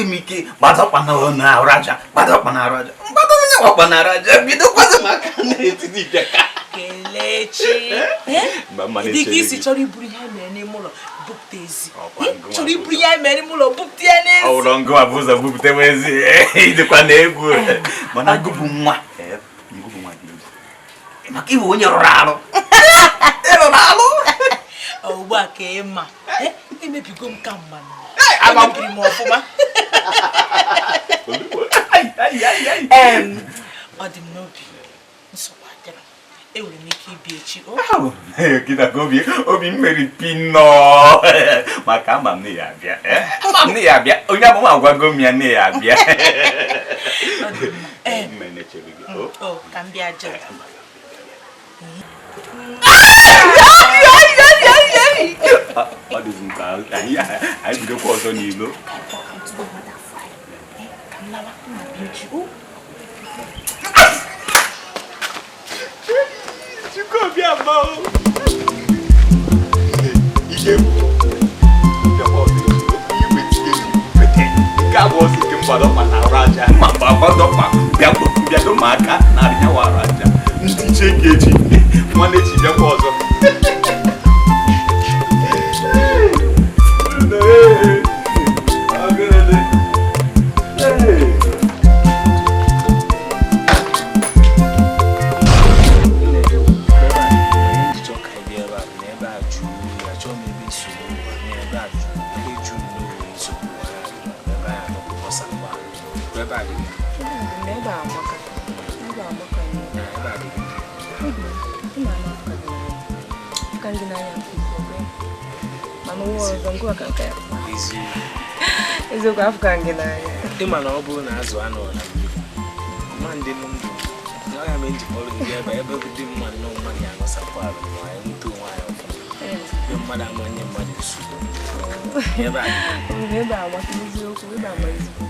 L: m ike gbadọkpa na araja. Gbadọ na araja bidokwazi maka na-etiti ịchaka.
B: Kelechi. Dịka isi chọrọ iburu ihe mere n'ime ụlọ bupụta ezi. Chọrọ iburu ihe mere n'ime ụlọ bupụta ya n'ezi.
L: Ọ wụrụ ngụwa bụ ụzọ bupụta ezi. Idịkwa na egwu. Mana gụbụ nwa dị egwu. Maka iwe onye rụrụ arụ.
B: Ugbu a ka ị ma. Emebigo m ka mmanụ. Emebiri m ọfụma. Ọ dị m n'obi. Nsogbu adịrọ. Enwere m ike ibi echi.
L: Kịta ka obi mmeri pinọ maka ama m na ya abịa. Onye abụma agwago m ya na ya abịa.
B: Ka m bịa jee.
L: Ọ dịzi m ka anyị bidokwa ọzọ n'ilo. Chukwuobi ama o. Ihe m bịakwa ọzọ iwe tinye n'ipete. Nke a bụ ọsị nke mgbadọkpa na arụ aja. Ma mgbe agbadọkpa bịado m aka na arịnyawa arụ aja. Ndị iche ga-eji nwanne ji bịakwa ọzọ.
K: Eziokwu afọ gị n'anya.
M: Ị ma na ọ bụrụ na azụ anụ na mmiri ma ndị ndụ na ya mee njikọrọ gị ebe dị mmadụ na mmadụ ya anọsapụ arụ ma ya nweta onwe anyị ọfụma ebe mmadụ amanye mmadụ nsogbu ebe
K: a maka eziokwu ebe a ma ezigbo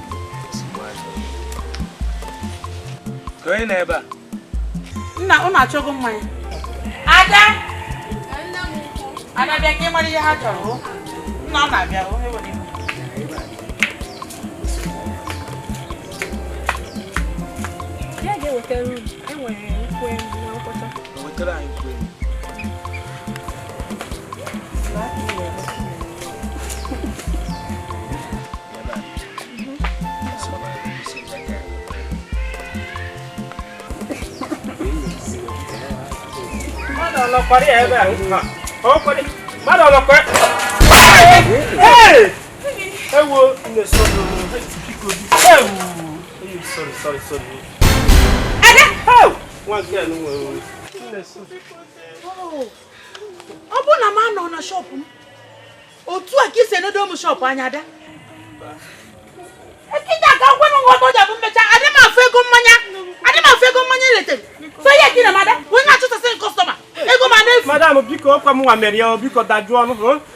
M: ka onye na ebe a
G: nna ụnụ achọghị mmanya Ada bịa ka ị mara ihe ha chọrọ nna ọ na-abịa
K: ya ga-ewetara uru enwere nkwe na nkwọcha
M: wetara anyị nkwe
N: Madonna kwari ebe a. O kwari. Madonna kwari. Ewo ne so sorry. Ada. Oh. One girl no. Ne so.
G: Oh. Obu na ma no na shop m. Otu a ki se no do mu shop anya ada. Ekija ga gwa no ngoto ja bu mecha ade ma fa ego mmanya lete. So ye ki na mada. We na chuta sen customer. Ego ma na.
N: Madam m biko okwe m nwa mere ya biko dajuo ọnụ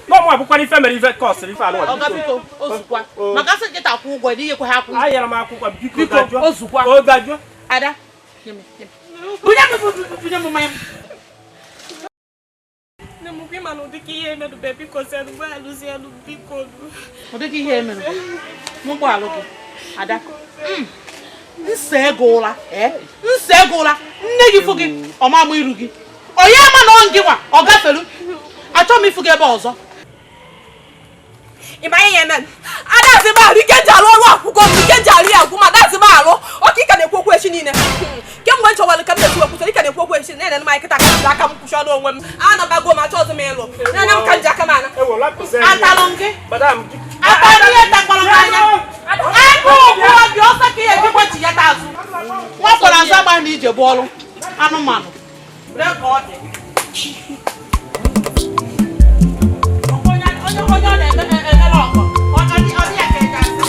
N: na ọmụ abụkwa ife mere ife kọsịrị ife alụ
G: biko ozukwa maka sị nkịta kwụ ụgwọ dị nyekwa ha akwụ
N: ayara m akwụkwọ biko dajuo
G: ozukwa
N: o dajuo
G: ada bunye m mmanya
K: nne m kwe mana ụdịka ihe emerube biko si alụgbo alụzi alụ biko
G: ụdịka ihe emerube n'ụgbọ alụ gị ada nse ego ụla nne gị fụ gị ọmamụ iru gị onye ama na ọ gị nwa ọ gafelu achọ m ịfụ gị ebe ọzọ
K: ịma ihe eme adazi m arụ ike ji alụ ọrụ akwụkwọ m ike ji alụ ya agwụ ma adazi m alụ ọka ike na-ekwu okwu echi niile kemgbe m chọwalụ ka m na-esi ekwuso ike na-ekwu okwu echi na-ene m kịta ka ji aka m kwụchi ọnụ onwe m anabago m achọ ọzọ m ịlụ na-ene m ka m ji aka m ana atalụ gị atalụ ihe takpọrọ m anya aka okwu obi ọsọ ka ihe ejikwa chi ya ta azụ
G: nwakwara azụ agba na ije bụ ọrụ anụmanụ ka ọ dị onye ọ na-emere ọkọ ọ dị ya ka ị ga-asị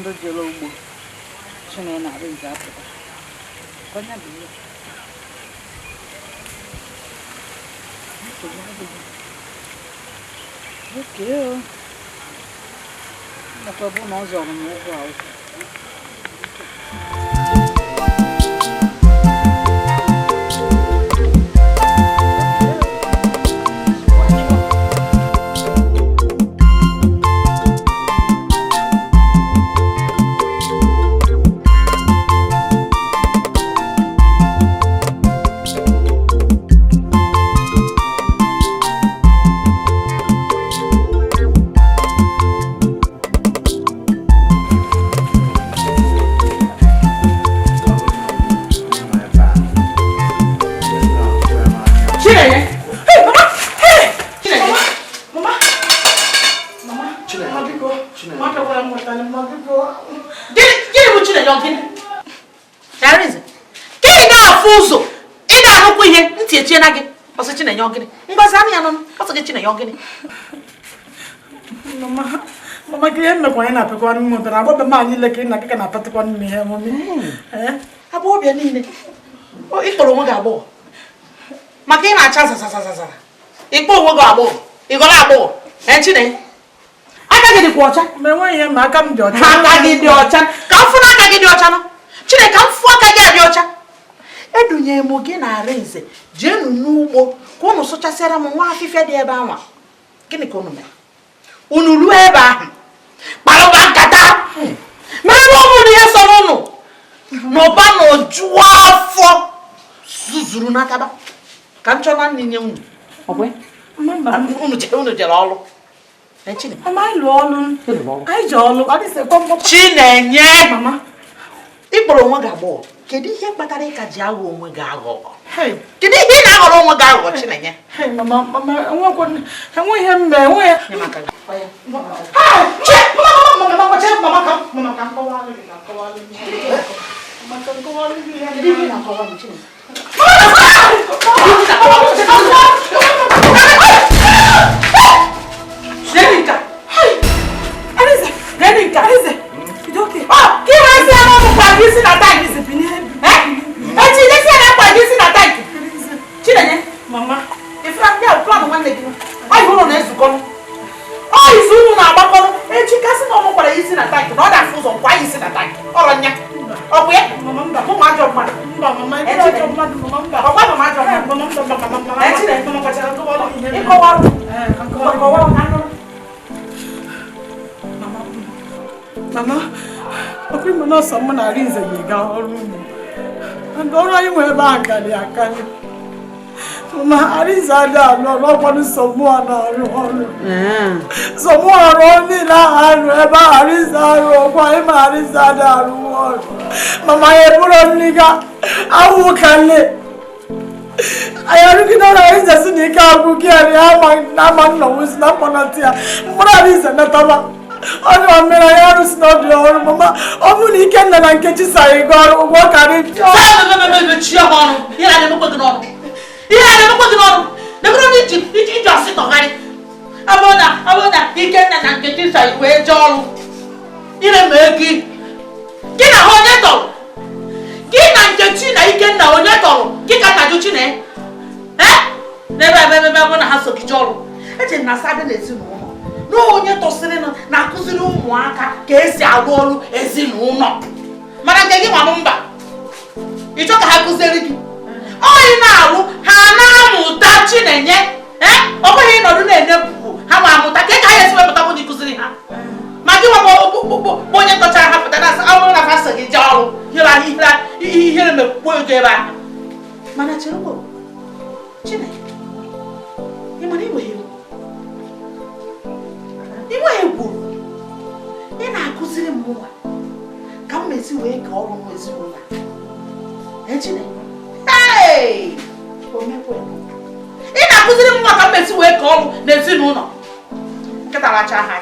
B: ndị jere ugbo Chineke na-arụ nze apụta onye bụ ihe oke o nakwa bụ na ọ zọrọ m ụgwọ ahụ Mama kaya mmekwa na apekwa nmu tara abo be ma anyi leke na keke na patekwa nmu ihe mami
G: abo bia niile o ikporo nwe ga abo maka ina acha sasasasa ikpo nwe ga abo igola abo Chine aka gị dịkwa ọcha
B: me nwe ihe ma aka m dị ọcha
G: aka gị dị ọcha ka mfụ na aka gị dị ọcha no Chine ka mfụ aka gị dị ọcha edunye m gị na arinze jenu n'ugbo ka unu sụchasịara m nwa afịfịa dị ebe anwa gịnị ka unu mere unu ruo ebe ahụ kparụba nkata mere ụmụ ihe so n'ụnụ n'ụba na ojuo afọ zuzuru n'akaba ka m chọọ na nne nye unu unu jere ọrụ Chinenye ịkpọrọ onwe gị agbọghọ kedu ihe kpatara ịka ji aghọ onwe gị aghụghọ kedu ihe ị na-aghọrọ onwe gị aghụghọ Chinenye
B: enwe ihe mbe enwe Mama, okay, no, someone are in the room. And all I went back at the account. Mama, Arizada, no, one is someone. Someone only now, Arizada, why Arizada? Mama, I put on nigga. I will call it. I am looking at her as a nigga who carry out my nose, not on a tear. What is another? Oh no, I am not your mama. Oh, you can't get you say, God, what can it? Here I never put it on. Here I never put it on. Never need to just sit on it. I wonder, he can't get you say, where John. You know, Maggie. Get a whole get and get you, I can know that. Get a Juchine. Eh? Never want to have so Kijolo. It's in Nasabi. No, you're tossing na kuzini umwaka kesi agolu ezini uno. Mana ngegi mamumba. Ichoka hakuzeriki. Oyi na alu hana muta chinenye. Obo hi no du na enebu. Ha ma muta ke ka yesi we muta bo kuzini ha. Magi wa bo nye tocha ha puta na sa awu na fasa gi jalo. Hira me poje ba. Mana chiro. Chine. Imani wo hi. Iwe egwu ị na-akụziri m nwa ka m mesi wee ka ọrụ m ezinụlọ ejine ị na-akụziri m nwa ka m mesi wee ka ọrụ n'ezinụlọ nkịta racha ha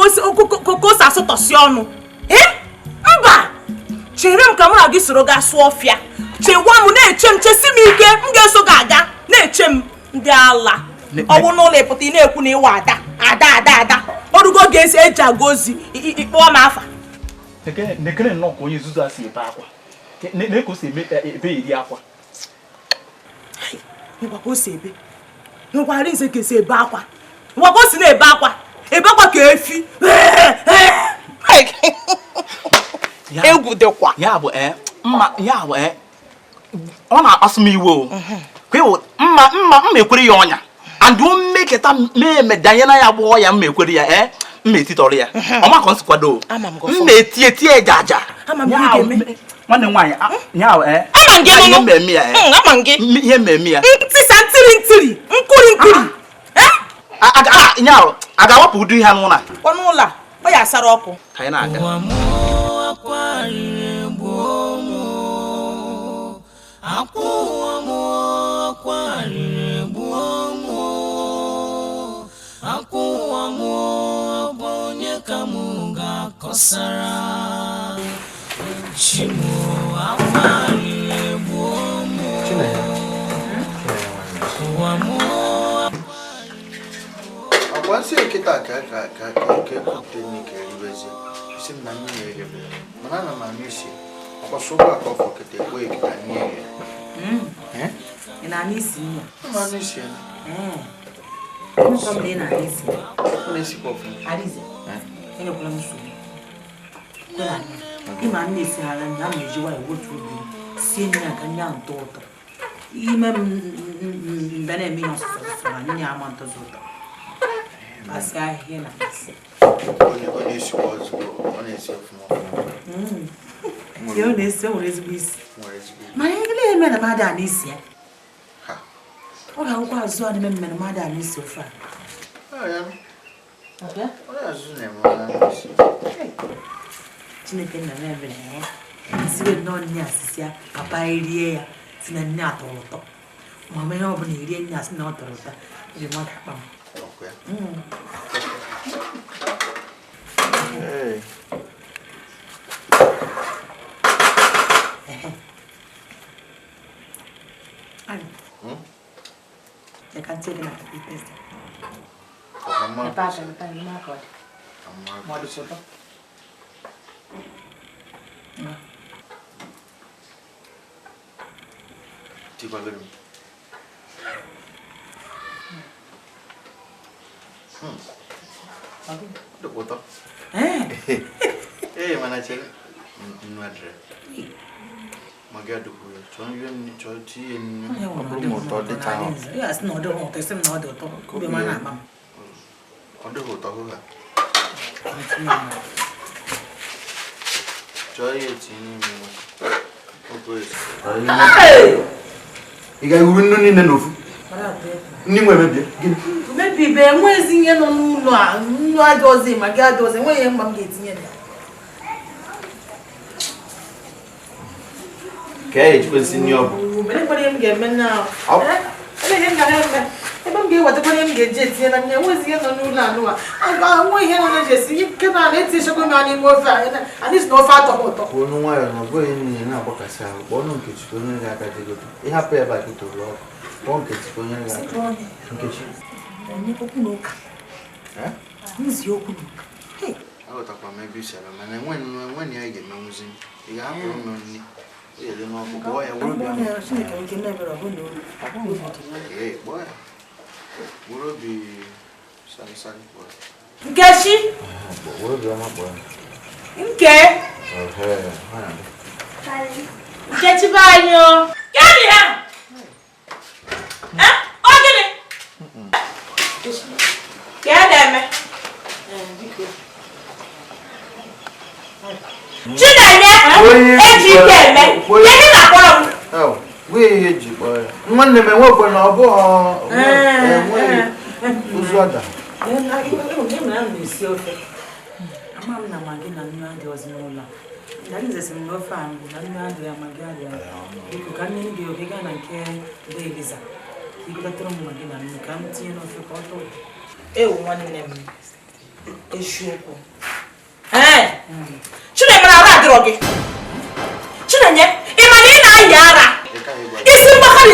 K: o si asụtọsi ọnụ. Mba! Chere m ka mụ na gị soro gaa sụọ ọfịa. Chewa m na-eche m chesi m ike m ga-eso gị aga na-eche m ndị ala. Ọ bụ n'ụlọ ịpụta ị na-ekwu na ịwa ada. Ọrụgo ga-esi eji aga ozi ịkpọọ m afa.
H: Nekene nnọọ ka onye nzuzu a si ebe akwa. Na-eko si ebe iri akwa.
K: Ngwa ka o si ebe. Ngwa Arinze ka esi ebe akwa. Ngwa ka o si na-ebe akwa. Ebe akwa ka efi. Egwu dịkwa.
H: Ya bụ ọ na-akpasu m iwe o. Mma ekwere ya ọnya. And o mmeketa medanye na ya bụ ọya mma ekwere ya mma etitọrọ ya. Ọma ka ọ si kwado. Mma eti ejaja. Nwanne nwaanyị ihe mmemme ya. Ihe mmemme ya.
K: Ntisa ntiri nkuri.
H: A ga-awapụ ụdị ihe n'ụlọ.
K: N'ụlọ ọ ya asara ọkụ.
H: Ka anyị na-aga.
J: Once you get that,
G: I can't take it out of the test. Mana cek, nuadre. Magadu kuya, cuman cuci ini motor di tahu. Ya, senodo motor, senodo tu. Kubi mana mam?
J: Ada hotel juga. Cuci ini memang. Iga urunu ni nenofu. Ni mwe mebie.
G: Maybe be mwezi nye no nuwa, nuwa doze, magia doze, mwe ye mam getinye.
J: Okay, it's good seeing you.
G: Mene kwa yem ge mena. Ele hem ga hem. E bam ge wata kwa yem ge jeti na nye mwezi ye no nuwa. Anga mwe ye no jesi, yike na leti shoko mani mo fa. Ani no fa to hoto.
J: Wono wa yo no go ni na bokasa. Wono nkechi ko ni ga ka digo. E ha pe ba ki to lo. Wono nkechi ko ni ga. Nkechi.
G: Ni ko kunoka. Nzi yo kunoka. Hey.
J: Ago ta kwa maybe sala mana when ya ge na muzi. Iga ha pro no ni. Ele no ko boya wuro bi.
G: Ya shine ka nke na bero ho no.
J: Eh, boya. Wuro bi sani boya.
K: Nkechi.
J: Wuro bi ma boya.
K: Nke. Nkechi banyo. Gani ha? Ogini. Kedeme. Chinenye eji keme. Kedu na kpọrọ m?
J: Oh, we eji kpọrọ. Nwanne m enwekwe na ọ bụ ụzụ ada.
G: Ama m na magi na nnu adị ọzọ n'ụlọ. Ndani zesi m n'ofe ahụ na nnu adị ya magi adị ya. Biko ka nne m ga-oge gaa na nke bụ Eliza. Ị gotere m magi na nnu ka m tinye n'ofe ka ọ tọọ. Ewu nwanne m. eziokwu Chinenye na ara adịrọ gị Chinenye ị ma na ị na-ayị ara isi mgbakari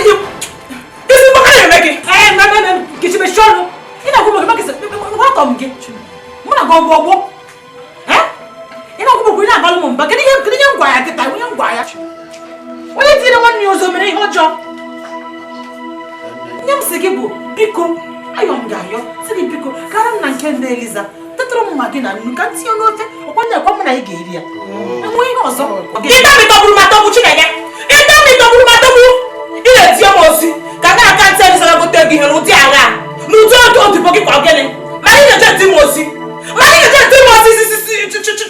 G: eme gị kechimechi ọnụ ị na-agwụ gị makịsị nwatọ m gị mụ na gị ọgbọ ị na-agwụ ị na-abalụ m mba kedụ ihe ngwa ya kịta onye ngwa ya onye tinyere nwanne ya ọzọ mere ihe ọjọọ nye m sị gị bụ biko ayọ m ga-ayọ sị gị biko gara m na nke nne Eliza tetụrụ m ma gị na nnu ka tinye n'ofe ọkwanye ekwe m na ị ga-eri ya enwe ihe ọzọ ịdamịtọgburu matọgbu Chinenye ịdamịtọgburu matọgbu ị na-etinye m ozi ka na-aka ntị Eliza gote gị ihe n'ụdị agha n'ụdị ọdụ odibo gị kwa gịnị ma ị na-eje ntị m ozi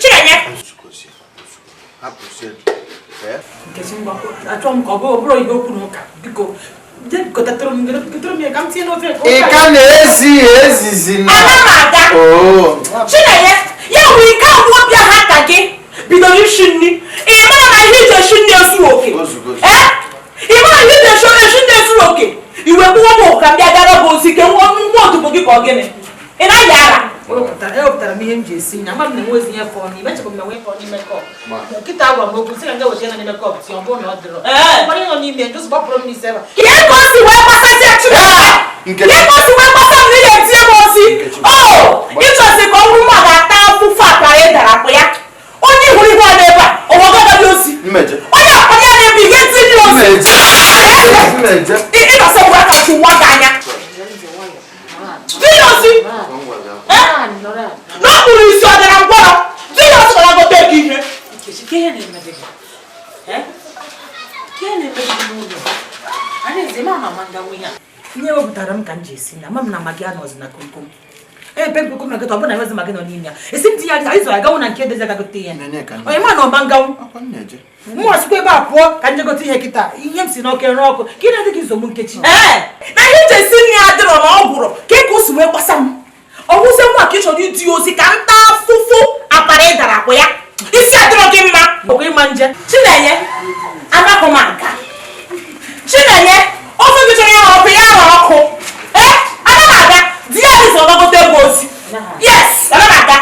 G: Chinenye achọ m ka ọ bụrụ ihe okwu n'ụka biko ị ka
J: na-ezi ezizi na
G: Chinenye ya bụ ike abụọ bịa ha ka gị bidoro ishi nri ị mara na ihe iji eshi nri esuru oke ị mara ihe iji eshi nri esuru oke iwe gbuo m ụka bịa gara bụ ozi ke nwa odibo gị ka ọ gịnị ị naghị ara ewepụtara m ihe m ji esi nri ama m na enwezi ihe fọọ n'ime echekwa m na nwe fọọ n'ime kọp nkịta agwa m okwu sị ka nga weta ya na n'ime kọp tinye ọ bụrụ na ọ dịrọ mara ihe nọ n'ime njụsụ gbapụrụ m n'isi ebe ihe ka o si wee gbasasị Chineke ihe ka o si wee gbasa m na ihe etinye m ozi ịchọzi ka ọ bụrụ mma ga-ata afụfụ akpara ị dara akpa ya onye hụrụ ihe ọ n'ebe a ọwọgọdọbịa ozi onye akpara ya na-ebe ihe tinye ozi ịnọsọgbu aka chụ nwa gị anya tinye ozi n'okpuru isi ọ dara mkpọrọ tinye ozi gara gote gị ihe ihe wepụtara m ka m ji esi na ama m na magi anọzi na komkom ebe mkpụkụ na gịta ọ bụla enwezi magi nọ n'ime ya esi m tinye ya ịzọ agawu na nke edezi agagote ihe onye ma na ọma ngawu mmụọ sikwa ebe a pụọ ka m jegote ihe kịta ihe m si n'oke nrọ ọkụ ka ị na-adị gị nsogbu nkechi na ihe iji esi nri ya dịrọ na ọ gwụrụ ka ị ka o si wee gbasa m ọ bụzie nwa ka ị chọrọ iti ozi ka nta afụfụ akpara ị dara akpụ ya isi adịrọ gị mma ọgwụ ịma nje Chinenye anapụ m nka Chinenye ofe gị chọrọ ịrụ ọkụ ya rọ ọkụ ana m aga di ya dịzị ọgbagote ebe ozi yes ana m aga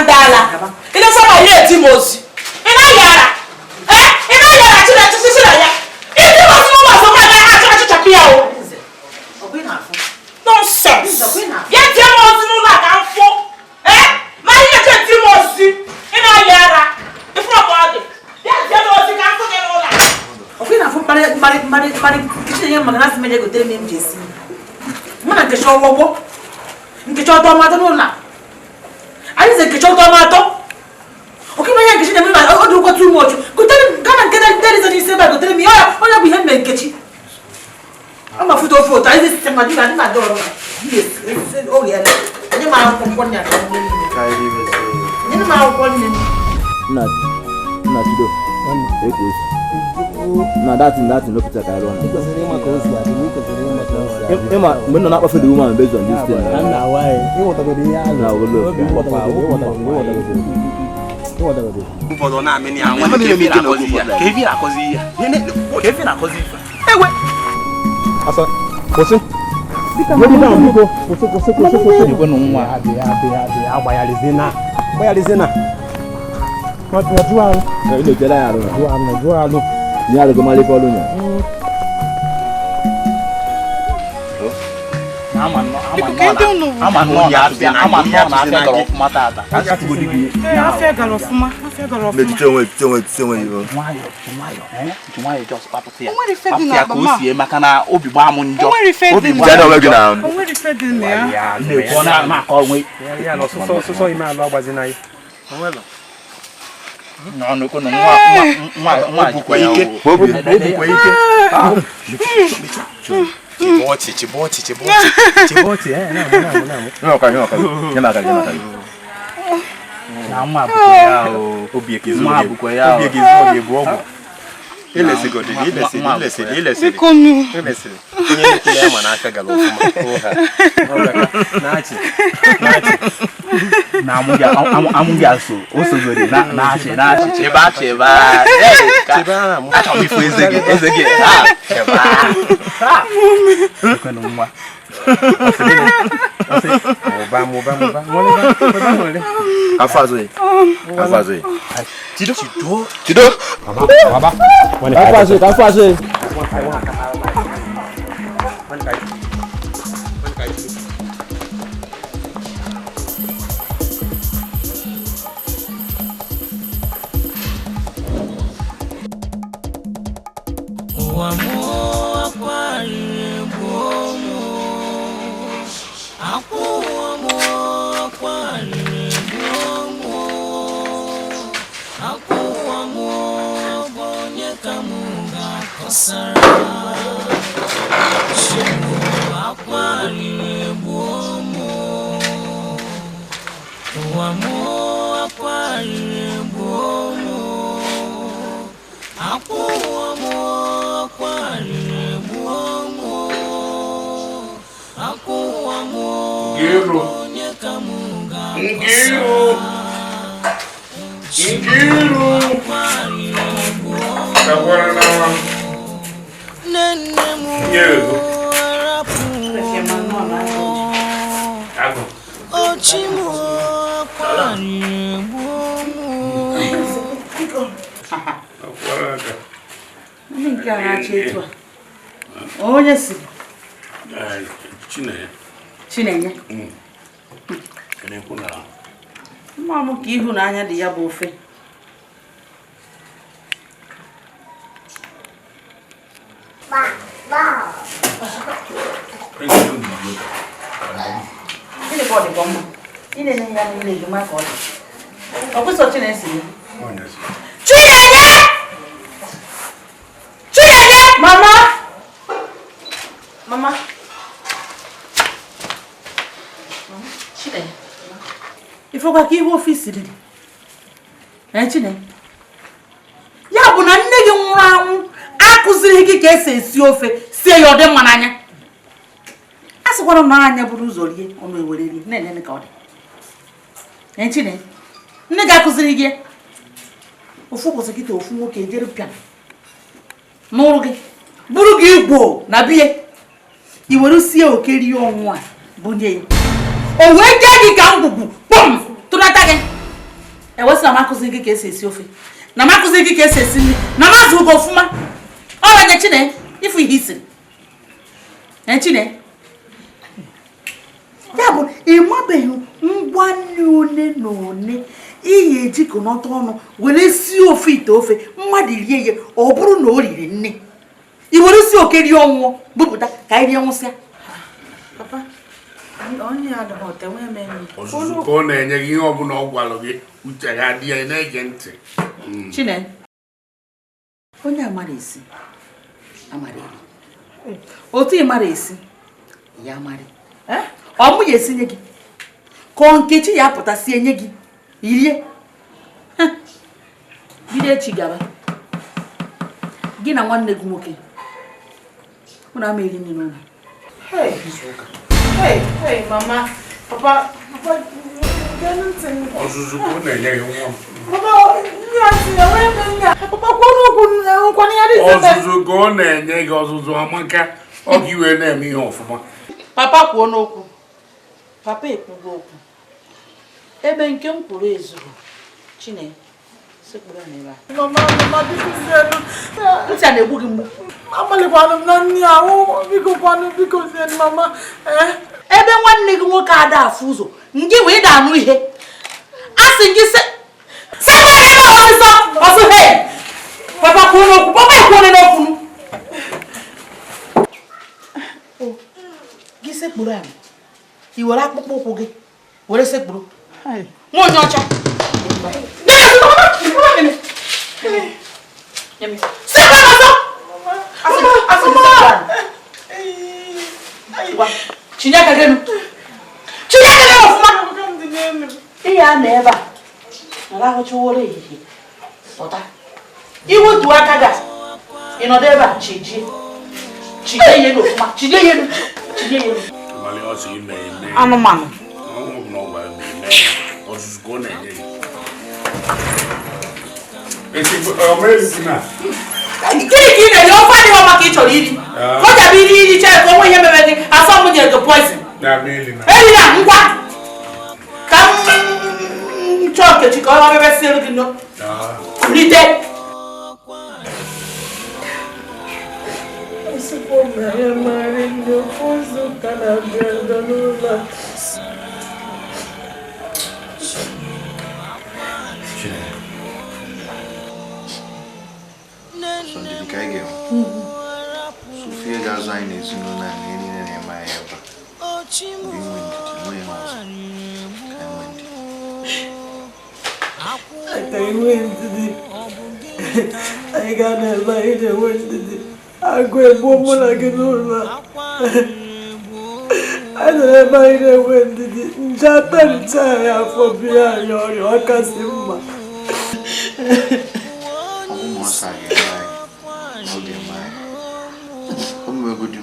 G: ndị ala ịdọsa ma ihe eti m ozi ị naghị ara Chinenye ịdị ozi n'ụlọ ọzọ ma agaghị achọ achịchapụ ya o nonsense ya tie m ozi n'ụlọ a ka m fụ ma ihe eji eti m ozi ị naghị ara ịfụrụ ọbụ ọ dị ya tie m ozi ka m fụ gị n'ụlọ ọkụ na-afụ mkparị Chinenye maka na asị m egotere m ihe m ji esi mụ na nkechi ọgbọgbọ nkechi ọtọ ọmatọ n'ụlọ anyị ze nkechi ọtọ ọmatọ oke manya nkechi na-eme ma ọ dị ụkwụ tụ ụmụọchụ gotere m gana nke deriza n'isi ebe a gotere m ihe onye bụ ihe mme nkechi ọ ma foto foto anyị site ma dị na dị ọrụ oge ya anyị ma akwụkwọ nne aka nne anyị ma akwụkwọ nne
I: na Chido na datin no pita ka rona ema mgbe nọ na-akpafe the woman based on this thing na why na wolo
H: ụfọdụ na-amị ya nwa ka efi na-akọzi ife ewe
E: asa kwụsị wedi na mbiko kwụsị igwe na nwa agbayarizina watu wao
I: ile jela ya
E: alo
I: ni algo mali kwa lunya
K: ama na afia mata ata ati godigi afia galo fuma
I: me tsenwe yo
K: tumayo just papatia afia ko sie maka na obi gba am njo
I: obi jana we gina
K: onwere fedin ne ya le ko na ma ko nwe
N: ya no so ime alo agbazi na yi onwelo
K: no ko no nwa bukwa ike bukwa ike chiboti
I: no ka nyama
K: na mwa bukwa ya obi ekizo obi ebu obo
H: ile sigodi ile
K: konu
H: onye nke ya ma na aka galo fuma
K: nachi na amunga so osogori na cheba
H: cheba mu
K: acha mi fu ezege
H: cheba
K: kono mwa
I: Afazoe. Tido.
E: Baba. Afazoe.
G: Onye si
C: Chinenye.
G: Mma m ka ịhụnanya dị ya bụ ofe. Gịnị ka ọ dị mma? Ị na-enye ya niile gị maka ọ dị. Ọ kwụsị Chinenye si ya. Chinenye! Mama! Chinenye. Ifekwa ka ihe ofisi dị. Chinenye. Ya bụ na nne gị nwụrụ anwụ akụziri gị ka esi esi ofe sie ya ọ dị mma n'anya. A sịkwara m na anya buru ụzọ rie ọnụ ewere rie na-enene ka ọ dị. Chinenye. Nne gị akụziri gị ofu ụbọchị kịta ofu nwoke ejere pịa n'ụrụ gị buru gị Igbo na biye i were sie oke rie ọnwụ a bunye ya o wee jee gị ka ngwugwu pụm tụnata gị ewesị na m akụziri gị ka esi esi ofe na m akụziri gị ka esi esi nri na m azụ gị ọfụma ọ wanye Chinenye ịfụ ihe isi Chinenye ya bụ ịmabeghị ngwa nri one na one ihe ejikọnọta ọnụ were sie ofe ite ofe mmadụ rie ya ọ bụrụ na o riri nne i were si oke rie ọnwụọ bupụta ka anyị rie nwụsịa. Papa, onye ya dị ọtọ nwe eme
C: ọzụzụ ka ọ na-enye gị ihe ọbụla ọ gwalụ gị uche ga adị ya na-ege ntị.
G: Chinenye, onye amara esi amara eri otu ị mara esi ya amara ọ mụ ya esinye gị ka ọ Nkechi ya apụta sie nye gị irie bido echi gaba gị na nwanne gị nwoke mụ na ama eri nri n'ụlọ. Mama, Papa,
C: ọzụzụ ka ọ na-enye gị nwa ọzụzụ ka ọ na-enye gị ọzụzụ amaka ọ gị wee na-eme ihe ọfụma.
G: Papa kwuo n'okwu. Papa ekwugo okwu ebe nke m kwuru ezuru. Chinenye sekpuru n'ebe a.
B: Mama,
G: ntị a na-egbu gị mgbu.
B: Amalịkwanụ m na nri ahụ biko sie mama.
G: Ebe nwanne gị nwoke ada afụ ụzọ ngị wee da anụ ihe a sị gị ọsọ he Papa kwuo n'okwu. Papa kwuo n'okwu gị sekpuru anyị i were akpụkpọ ụkwụ gị were sekpuru nwa onye ọcha chinye aka gị ọfụma ihe a na ebe a nara ahụchaworo ehihie pụta iwetu aka gị ịnọdụ ebe a chijie ihe n'ofụma chijie ihe anụmanụ
C: ọzụzụ ka ọ na-enye gị.
G: Gịnị ka ị na-enye ofe adịghị maka ị chọrọ iri o jabe iri chere ka onwe ihe mere gị asọ m nyere gị poison Elia, ngwa. Kam choke chiko o bebe selu kino. Kulite.
O: Supona ya marindo fuzo kana biandalula.
J: Sonde Dikeh. Sofia Gazain is no na any na my ever.
O: I got a light and went to the I grab woman like a lula. I don't mind it when the Japan tire for beer your Casimba.
J: Almost I okay, my. Come we go do.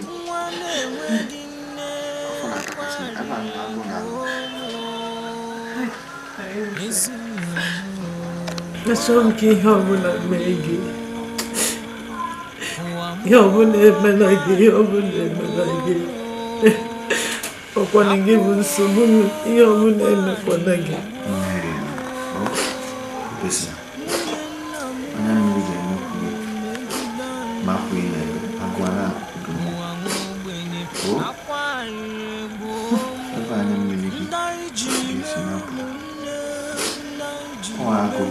O: Nasonki yobuna megi. Yobuna melagi, yobuna melagi. Okwana ngibu nsubu, yobuna mekwanagi.
J: Listen. Ana mimi ndio makwina agwana gumu. Oh. Ana mimi ndio sina. Wako.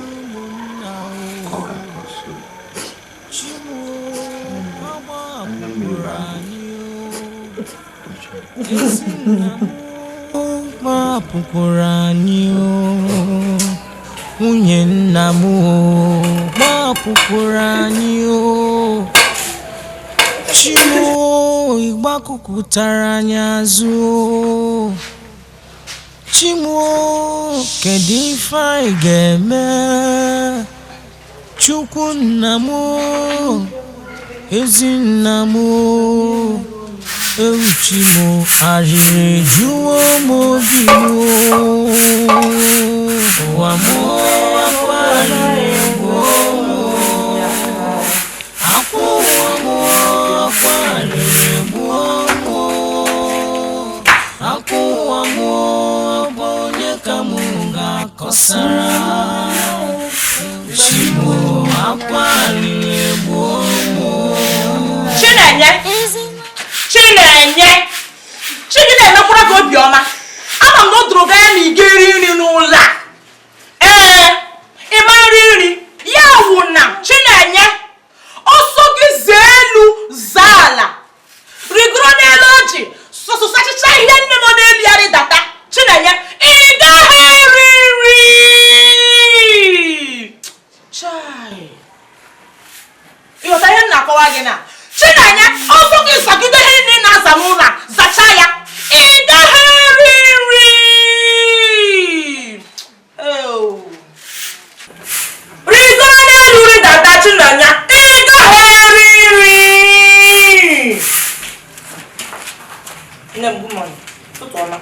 J: Koga kosu. Ana mimi ba.
P: Mapukuranyo Unye nnamu Mapukuranyo Chimo Igbakukutara nyazu Chimo Kedifa igeme Chukwu nnamu Ezi nnamu Euchimo ajire juwo mobiwo Wamo akwari bomo Ako wamo akwari bomo Ako wamo abonye kamunga kosara Euchimo akwari bomo
G: Chinenye Chinenye emekwara gị obiọma ama m na o duru gaa na ị ga-eri nri n'ụlọ ịma nri nri ya wụ na Chinenye ọsọ gị zee elu zaa ala rigoro n'elu ọjị sọsụsachicha ihe nne m n'elu ya rịdata Chinenye ị gaghị eri nri ịghọta ihe m na-akọwa gị na Chinenye ọsọ gị zagide ihe nne na-aza n'ụlọ zacha ya ị gaghị eri nri rigoro n'elu rịdata Chinenye ị gaghị eri nri nne m gụmọnụ ụtụtụ ọma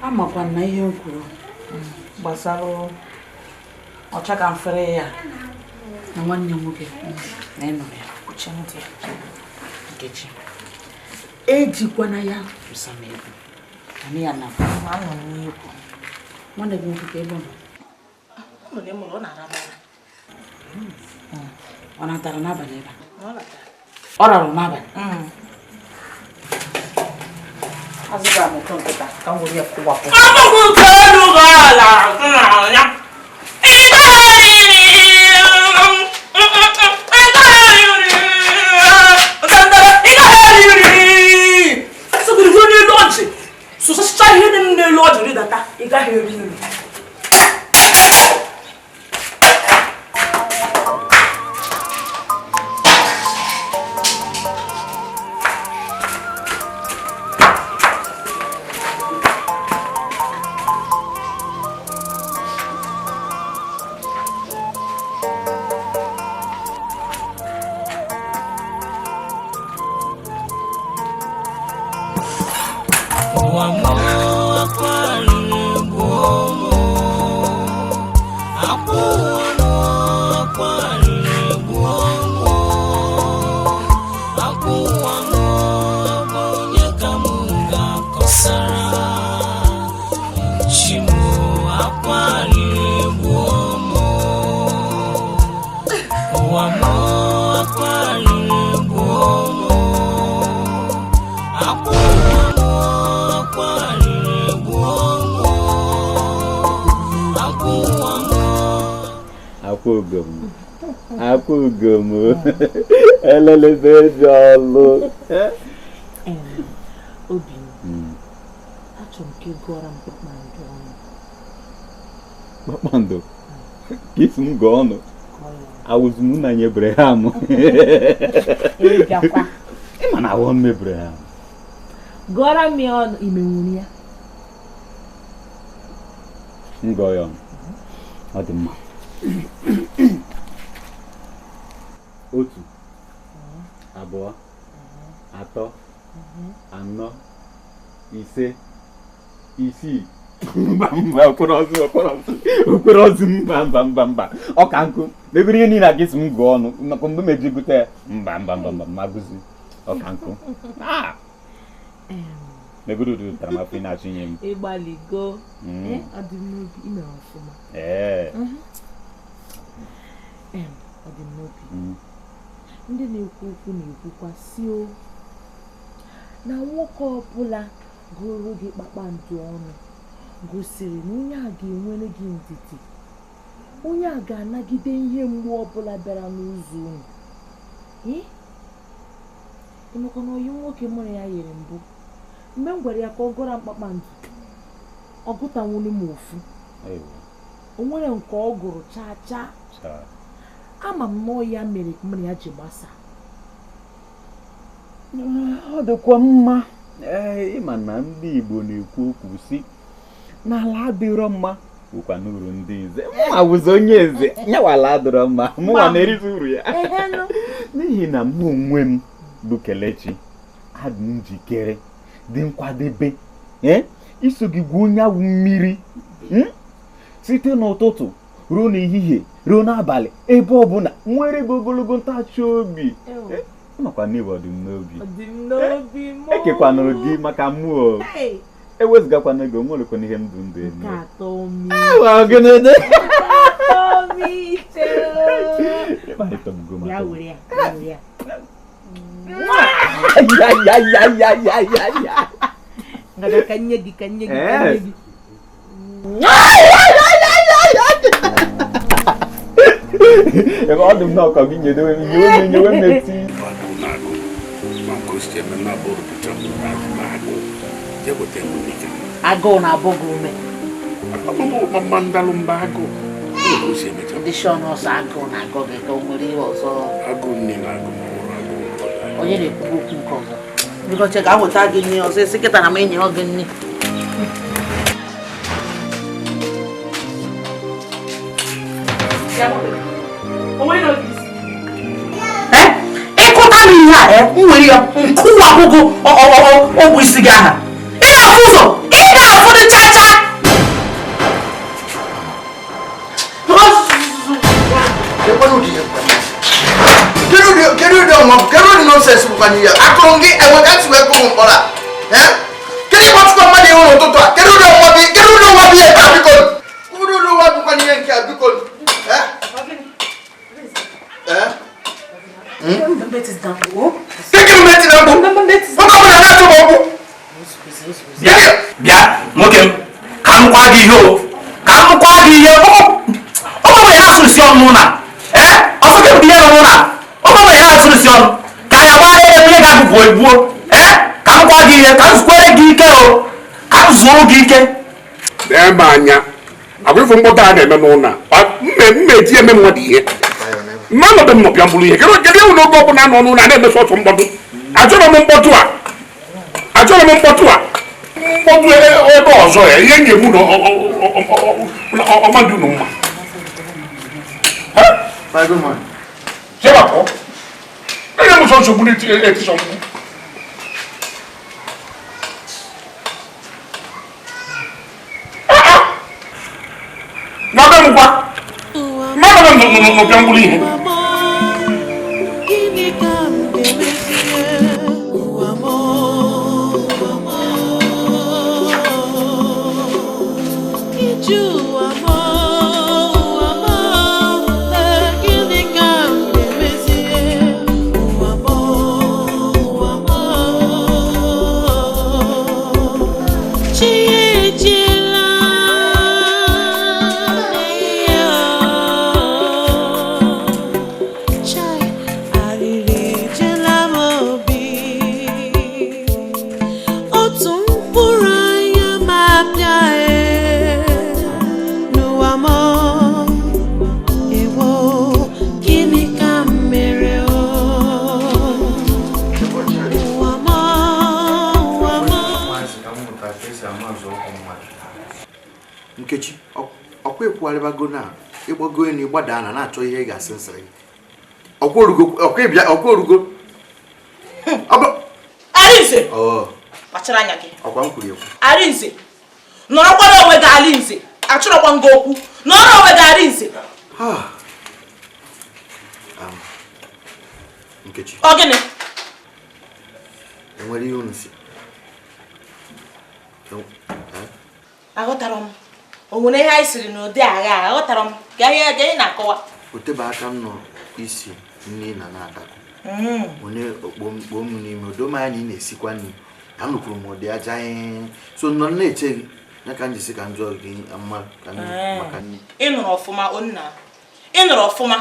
G: amakwa na ihe m kwuru gbasara ọcha ka mfere ya na nwanne nwoke na ịnụrụ ya Nkechi ejikwana ya usamego na ya na anọ n'ikwu nwanne gị nwoke ebe ọ natara n'abalị ebe ọ rarụ n'abalị azụga m ụtọ nkịta ka m were ya kwụwapụ sụsachịcha ihe dị n'elu ọjị rịdata ị gaghị eri nri
P: Aqua
L: Apogum. Elele bejalo.
G: Obi. Achọrọ m ka ị gụọrọ m kpakpando ọnụ.
L: Kpakpando? Kisi m gụọ ọnụ? Awụzụ m na nye Abraham. Ịma na awọ m Abraham.
G: Gụọrọ m ya ọnụ imenwuru ya.
L: M gụọ ya ọnụ. Ọ dị mma. Otu, abụọ, atọ, anọ, ise, isii. Mba, okporo ọzọ mba. Ọ ka nkụ. Mebiri ihe niile aga esi m gụọ ọnụ. Maka mgbe meji gụta ya. Mba, magụzi. Ọ ka nkụ. Mebiri ụdị ụtara mafọ ị na-achọ inye m.
G: Ịgbaligo. Ọ dị m n'obi ime ọfụma. Ọ dị m n'obi. Ndị na-ekwu okwu na-ekwukwa si o na nwoke ọbụla gụrụ gị kpakpando ọnụ gosiri na onye a ga-enwere gị ndidi, onye a ga-anagide ihe mgbu ọbụla bịara n'ụzọ unu. Ịmakwa na oyi nwoke mụrụ ya yiri mbụ mgbe m gwara ya ka ọ gụra m kpakpando ọ gụtanwuru m ofu, o nwere nke ọ gụrụ chaa ama m na ya mere mmiri ya ji gbasa.
L: Ọ dịkwa mma. Ịma na ndị Igbo na-ekwu okwu si n'ala adịrọ mma bụkwa n'uru ndị nze. Mụnwa wụzi onye eze nyawala adịrọ mma, mụnwa na-erite uru ya. N'ihi na mụ onwe m bụ Kelechi adị njikere dị nkwadebe iso gị gwuo onye awụ mmiri site n'ụtụtụ ruo n'ehihie ruo n'abalị ebe ọbụla nwere gị ogologo ntachi obi. Makwa n'Igbo dị m n'obi. Ekekwanụrụ gị maka mmụọ. Ewezụgakwana ego nwerekwana ihe ndụ eme. Ọ dị m n'ọkọ gị nyewe m eti.
G: Agụụ na-abụ gị ume. Ndị shọn ọsọ agụụ na-agụ gị ka o nwere ihe ọzọ. Onye na-ekwu okwu nke ọzọ. Biko che ka ahụta gị nne ọzọ esi kịta na m enyi gị nne. Ịkụta m ihe a m nwere ya nkụwa ọgụgụ ọgwụ isi gị aha. Ị na-afụ ụzọ ị ga-afụ dị chacha.
A: Kedu ụdị nọnsens bụkwa n'ihe akụrụ gị enwega tiwe kụrụ mkpọrọ a? Kedu ịkpọtụkwa mmadụ ihu n'ụtụtụ a? Kedu ụdị nwa bụ ihe nke a biko? Ụdị nwa bụkwa n'ihe nke a biko?
C: Bịa nwoke m ka m kwa gị ihe ọgbanwe ha asụrụsi ọnụ na ọsọ gị bụ ihe nọ na ọgbanwe ha asụrụsi ọnụ ka ya gbara ebe ga-abụbụ egbuo ka m kwa gị ihe ka m zukwere gị ike ka m zuo gị ike
Q: ebe anya agwa ifu mkpọta a na-eme n'ụlọ mmeji eme mmadụ ihe mmanọdụ m nọpịa mbụrụ ihe kedu ewu n'oge ọbụla nọ n'ụlọ na-eme sọsọ mkpọtụ achọrọ m mkpọtụ a mkpọtụ ebe ọzọ ya ihe ga-egbu na ọmadụ unu mma chebapụ enye m sọ nsogbu n'etisọ mkpụ n'ọbịa mkpa mmadụ n'ụbịa mkpụrụ ihe
P: Wamo, ewo, gini ka mere o. Wamo.
J: Nkechi, ọkwa ekwuarịbago na ịgbago enu ịgbada na na-achọ ihe ị ga-asị nsịrị. Ọkwa orugo.
D: Arinze. Kpachara anya gị.
J: Ọkwa m kwuru ekwu.
D: Arinze. Nọrọkwara onwe gị Arinze. Achọrọkwa ngị okwu. Nọrọ onwe gị Arinze.
J: Nkechi.
D: Ọ gịnị?
J: Enwere ihe unu si.
D: Aghọtara m. O nwere ihe anyị siri n'ụdị agha. Aghọtara m. Ka ihe ị na-akọwa.
J: Otebe aka m nọ isi nri na na-adakọ. Onye okpomkpo m n'ime odoma ya na ị na-esikwa nri. Ya nukwuru m ụdị aja ihe. So nọ na-eche gị. Ya ka m jisi ka m jụọ gị maka nri.
D: Ị nụrụ ọfụma onna. Ị nụrụ ọfụma.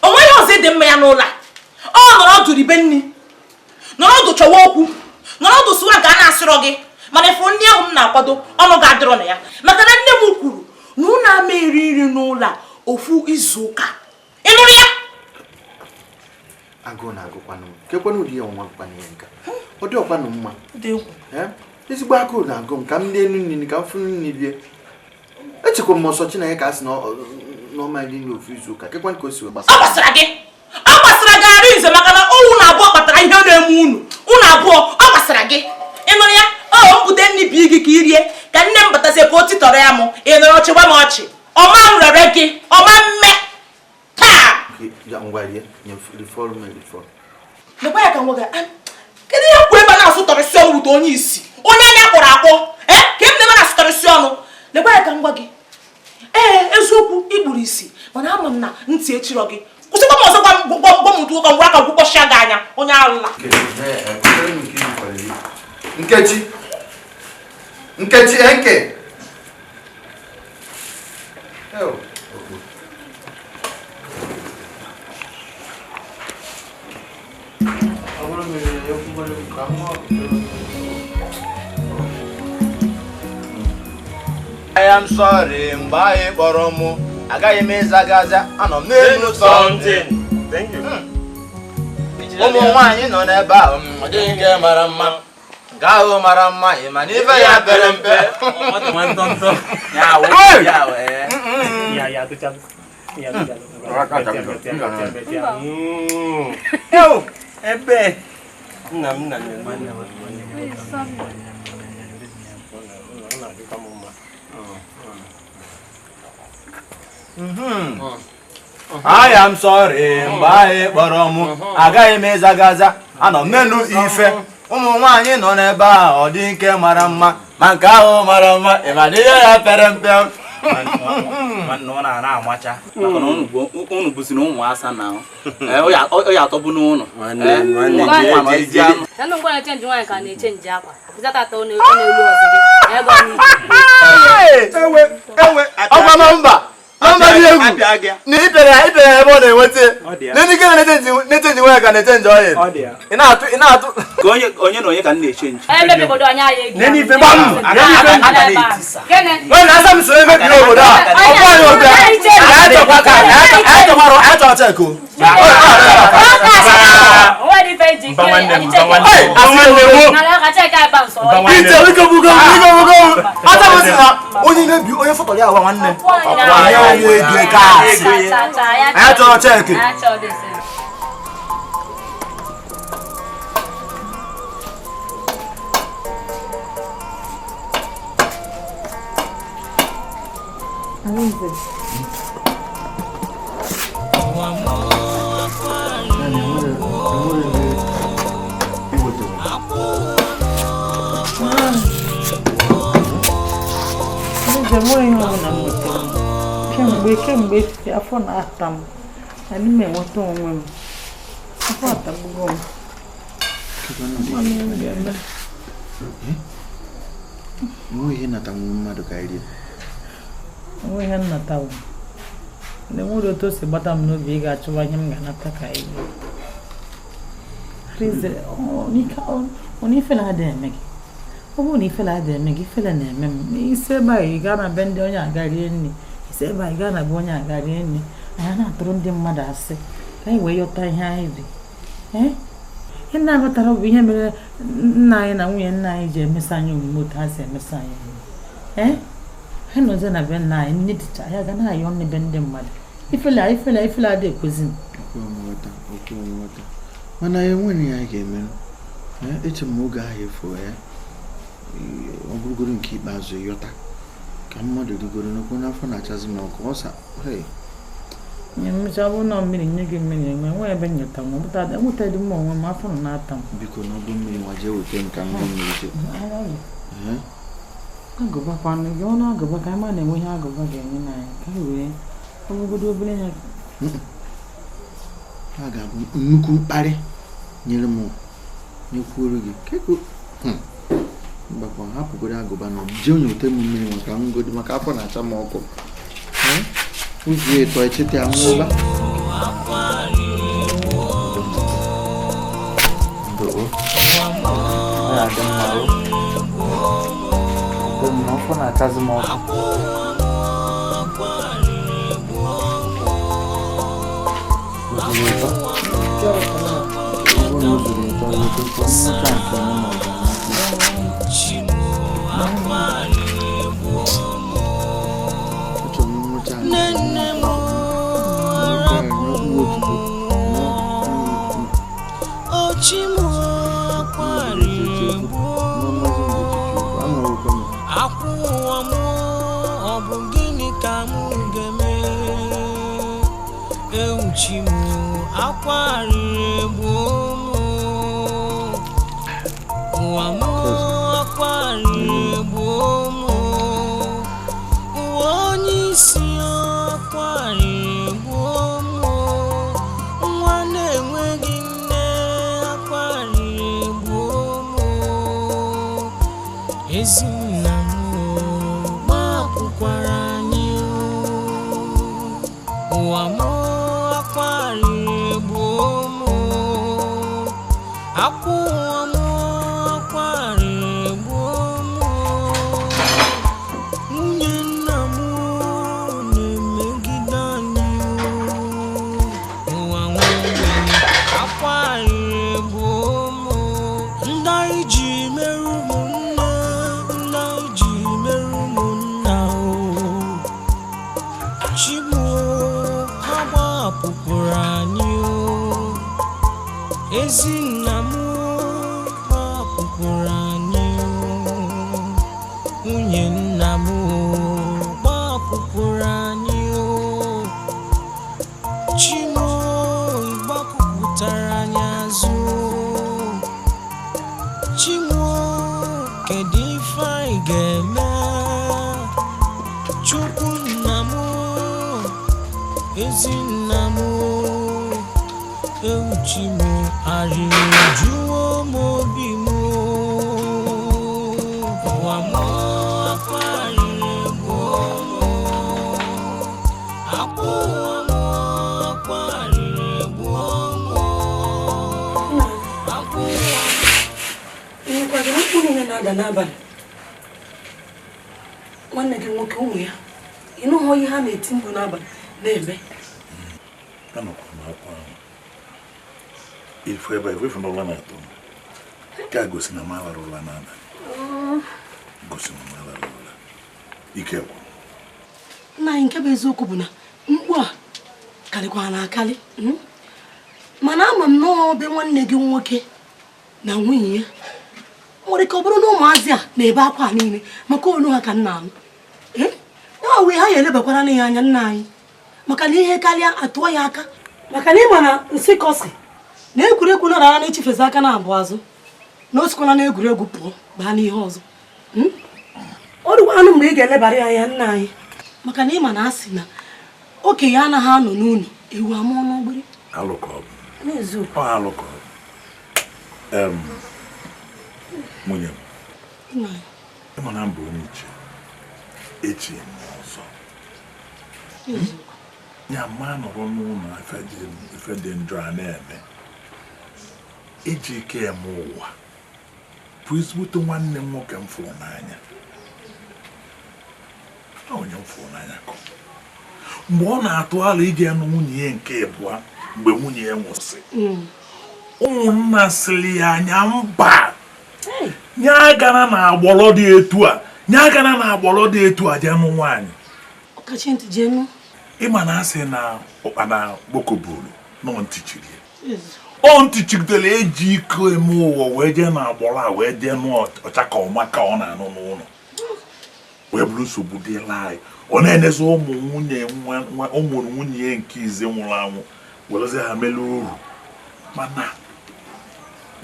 D: O nweghị ọzọ dị mma ya n'ụlọ. Ọ nọrọ ọdụ ribe nri. Nọrọ ọdụ chọwa okwu. Nọrọ ọdụ sụwa nke a na-asịrọ gị. Mana ịfụ ndị ahụ m na-akwado ọnụ ga-adịrọ na ya. Maka na nne m kwuru na unu ama eri nri n'ụlọ ofu izu ụka. Ị nụrụ ya?
J: Agụụ na-agụkwanụ m. Kekwanụ ụdị ya ọnwa gụkwanụ ihe nka. Ọ dị ọkwanụ mma.
D: Dị egwu.
J: Ezigbo agụụ na-agụ m ka m lie nri ka m fụrụ nri rie. Echekwa m ọsọ Chineke ka a sị na ọma iri nri ofu izu ụka. Kekwanụ ka o si wee gbasara.
D: Ọ gbasara gị. Ọ gbasara gị Arinze maka na unu abụọ kpatara ihe na-eme unu. Unu abụọ ọ gbasara gị. Ị nụrụ ya? Ọ mpụta nri bi gị ka i rie ka nne m batazie ka o titọrọ ya mụ. Ị nụrụ ọchịgba m ọchị. Ọma m rere gị. Ọma mme.
J: Ngwa rie.
D: Lekwa ya ka nwoke. Kedu ihe kwụ ebe a na-asụtọrịsị ọnụ wute onye isi? Onye anya kpọrọ akpọ. Ka m na-ebe na-asụtọrịsị ọnụ. Lekwa ya ka ngwa gị. Eziokwu igburu isi. Mana ama m na ntị echirọ gị. Kwụsịkwa m ọzọ gwa m ụtụ ụka ngwa aka gwụkpọchịa gị anya. Onye alụla.
J: Nkechi Enke.
I: I am sorry, mgbe anyị kpọrọ mụ agaghị m ịzagaza anọ m n'elu something.
N: Thank you.
I: Ụmụ nwaanyị nọ n'ebe ahụ ọ dịghị nke mara mma. Nke ahụ mara mma ị ma n'ife ya pere mpe.
N: Ebe nna m na
I: I am sorry, mgbe anyị kpọrọ mụ agaghị m ịzagaza anọ m n'elu ife. Ụmụ nwaanyị nọ n'ebe a ọ dị nke mara mma ma nke ahụ mara mma ị ma na ihe ya pere mpe.
E: Nwanne ọ na-amacha maka na unu bụsiri ụmụ asa na ọ ya atọbụ n'ụlọ.
I: Nọmba dị egwu na ipere ebe ọ na-enweta n'ike na-ete nji nwanyị ka na-ete nji ọhịa ị na-atụ
E: ka onye na onye ka m na-eche nji
I: asa m so ebe biri obodo a ọkwa anyị obodo anyị chọkwara cheko onye na-ebi onye fọtọrọ ya awa nwanne I chọrọ cheki.
B: Kemgbe afọ na-ata m anyị m enweta onwe m afọ atagbugo m
J: Nwe ihe nata nwe mmadụ ka iri.
B: Nwe ihe nnata w. Na nwere otu si gbata m n'obi ị ga-achọwa ihe m ga-anata ka iri. Rize ife na-adị eme gị. Ọ bụrụ na ife na-adị eme gị, ife na-eme m. Isi ebe a ị gaa na be ndị onye agarie nri.
F: isi ebe anyị gaa na bụ onye agara enyi anyị na-atụrụ ndị mmadụ asị ka anyị wee yọta ihe anyị bi ihe na-aghọtara bụ ihe mere nna anyị na nwunye nna anyị ji emesa anyị omume otu ha si emesa anyị omume anyị nọzie na be nna anyị nne dịcha ya ga na-ayọ nne be ndị mmadụ ifele adị ekwezi
J: mana ya enweghị ya ga-eme eche m oge ahụ efu ya ọ bụrụgoro nke ikpeazụ ịyọta ka mmadụ rigoro n'okwu n'afọ na-achazi m ọkụ ọsa
F: nye mmecha bụ na mmiri nye gị mmiri enwe nwe ebe nyeta nwa enweta dị mma onwe m afọ nọ na-ata m
J: biko na ọdụ mmiri nwa jee weta nka nwa mmiri
F: agụbakwanụ gị ọnụ agụba ka anyị ma na-enwe ihe agụba ga-enye n'anya ka anyị wee ọbụgodo obere ihe
J: a ga-abụ nnukwu mkparị nyere m nyekwuoro gị keko mgbakwa hapụgoro agụba na jee onye ote m mmiri maka ngodi maka afọ na-acha m ọkụ ụzọ eto echete amụba afọ na-achazi m ọkụ
G: nwanne gị nwoke ụmụ ya ịnụghọ ihe ha na-eti mkpu n'abalị na-eme
C: ifu ebe ifu n'ụlọ na-atọ ka gosi na mara ụlọ n'abalị gosi na mara ụlọ ike gwụ
G: nna anyị nke bụ eziokwu bụ na mkpu a karịkwara na akarị mana ama m na ọ be nwanne gị nwoke na nwunye ya nwere ka ọ bụrụ na ụmụazị a na-ebe akwa niile maka olu ha ka nna anụ ya wee ha ya elebakwara n'ihe anya nna anyị maka na ihe karịa atụọ ya aka maka na ịma na nsị kọsị na egwuregwu nọ rara na echifezi aka na abụọ azụ na osikwana na egwuregwu pụọ baa n'ihe ọzọ ọ dịkwanụ mgbe ị ga-elebara ya anya nna anyị maka na ịma na asị na okenye anaghị anọ n'ụlọ ewu amụọ n'ọgbịrị
C: nwunye m ịma na mbụ onye iche echi m ọzọ ya ma nọrọ n'ụlọ ife dị njọ a na-eme iji ike eme ụwa bụ ezigbote nwanne m nwoke m fụrụ n'anya onye m fụrụ n'anya ka
R: mgbe ọ na-atụ ala ije nụ nwunye ya nke abụọ mgbe nwunye ya nwụsị ụmụnna sịrị ya anya mba nye agara na agbọrọ dị etu a jenụ nwaanyị ịma na asị na ụkpana gbokoburu nọ ntịchiri ọ ntịchigidere eji iko eme ụwa wee jee na agbọrọ a wee jee nụ ọcha ka ọma ka ọ na-anụ n'ụlọ wee bụrụ nsogbu dịla anyị ọ na-enezi ụmụ nwunye ya nke ize nwụrụ anwụ werezi ha mele uru mana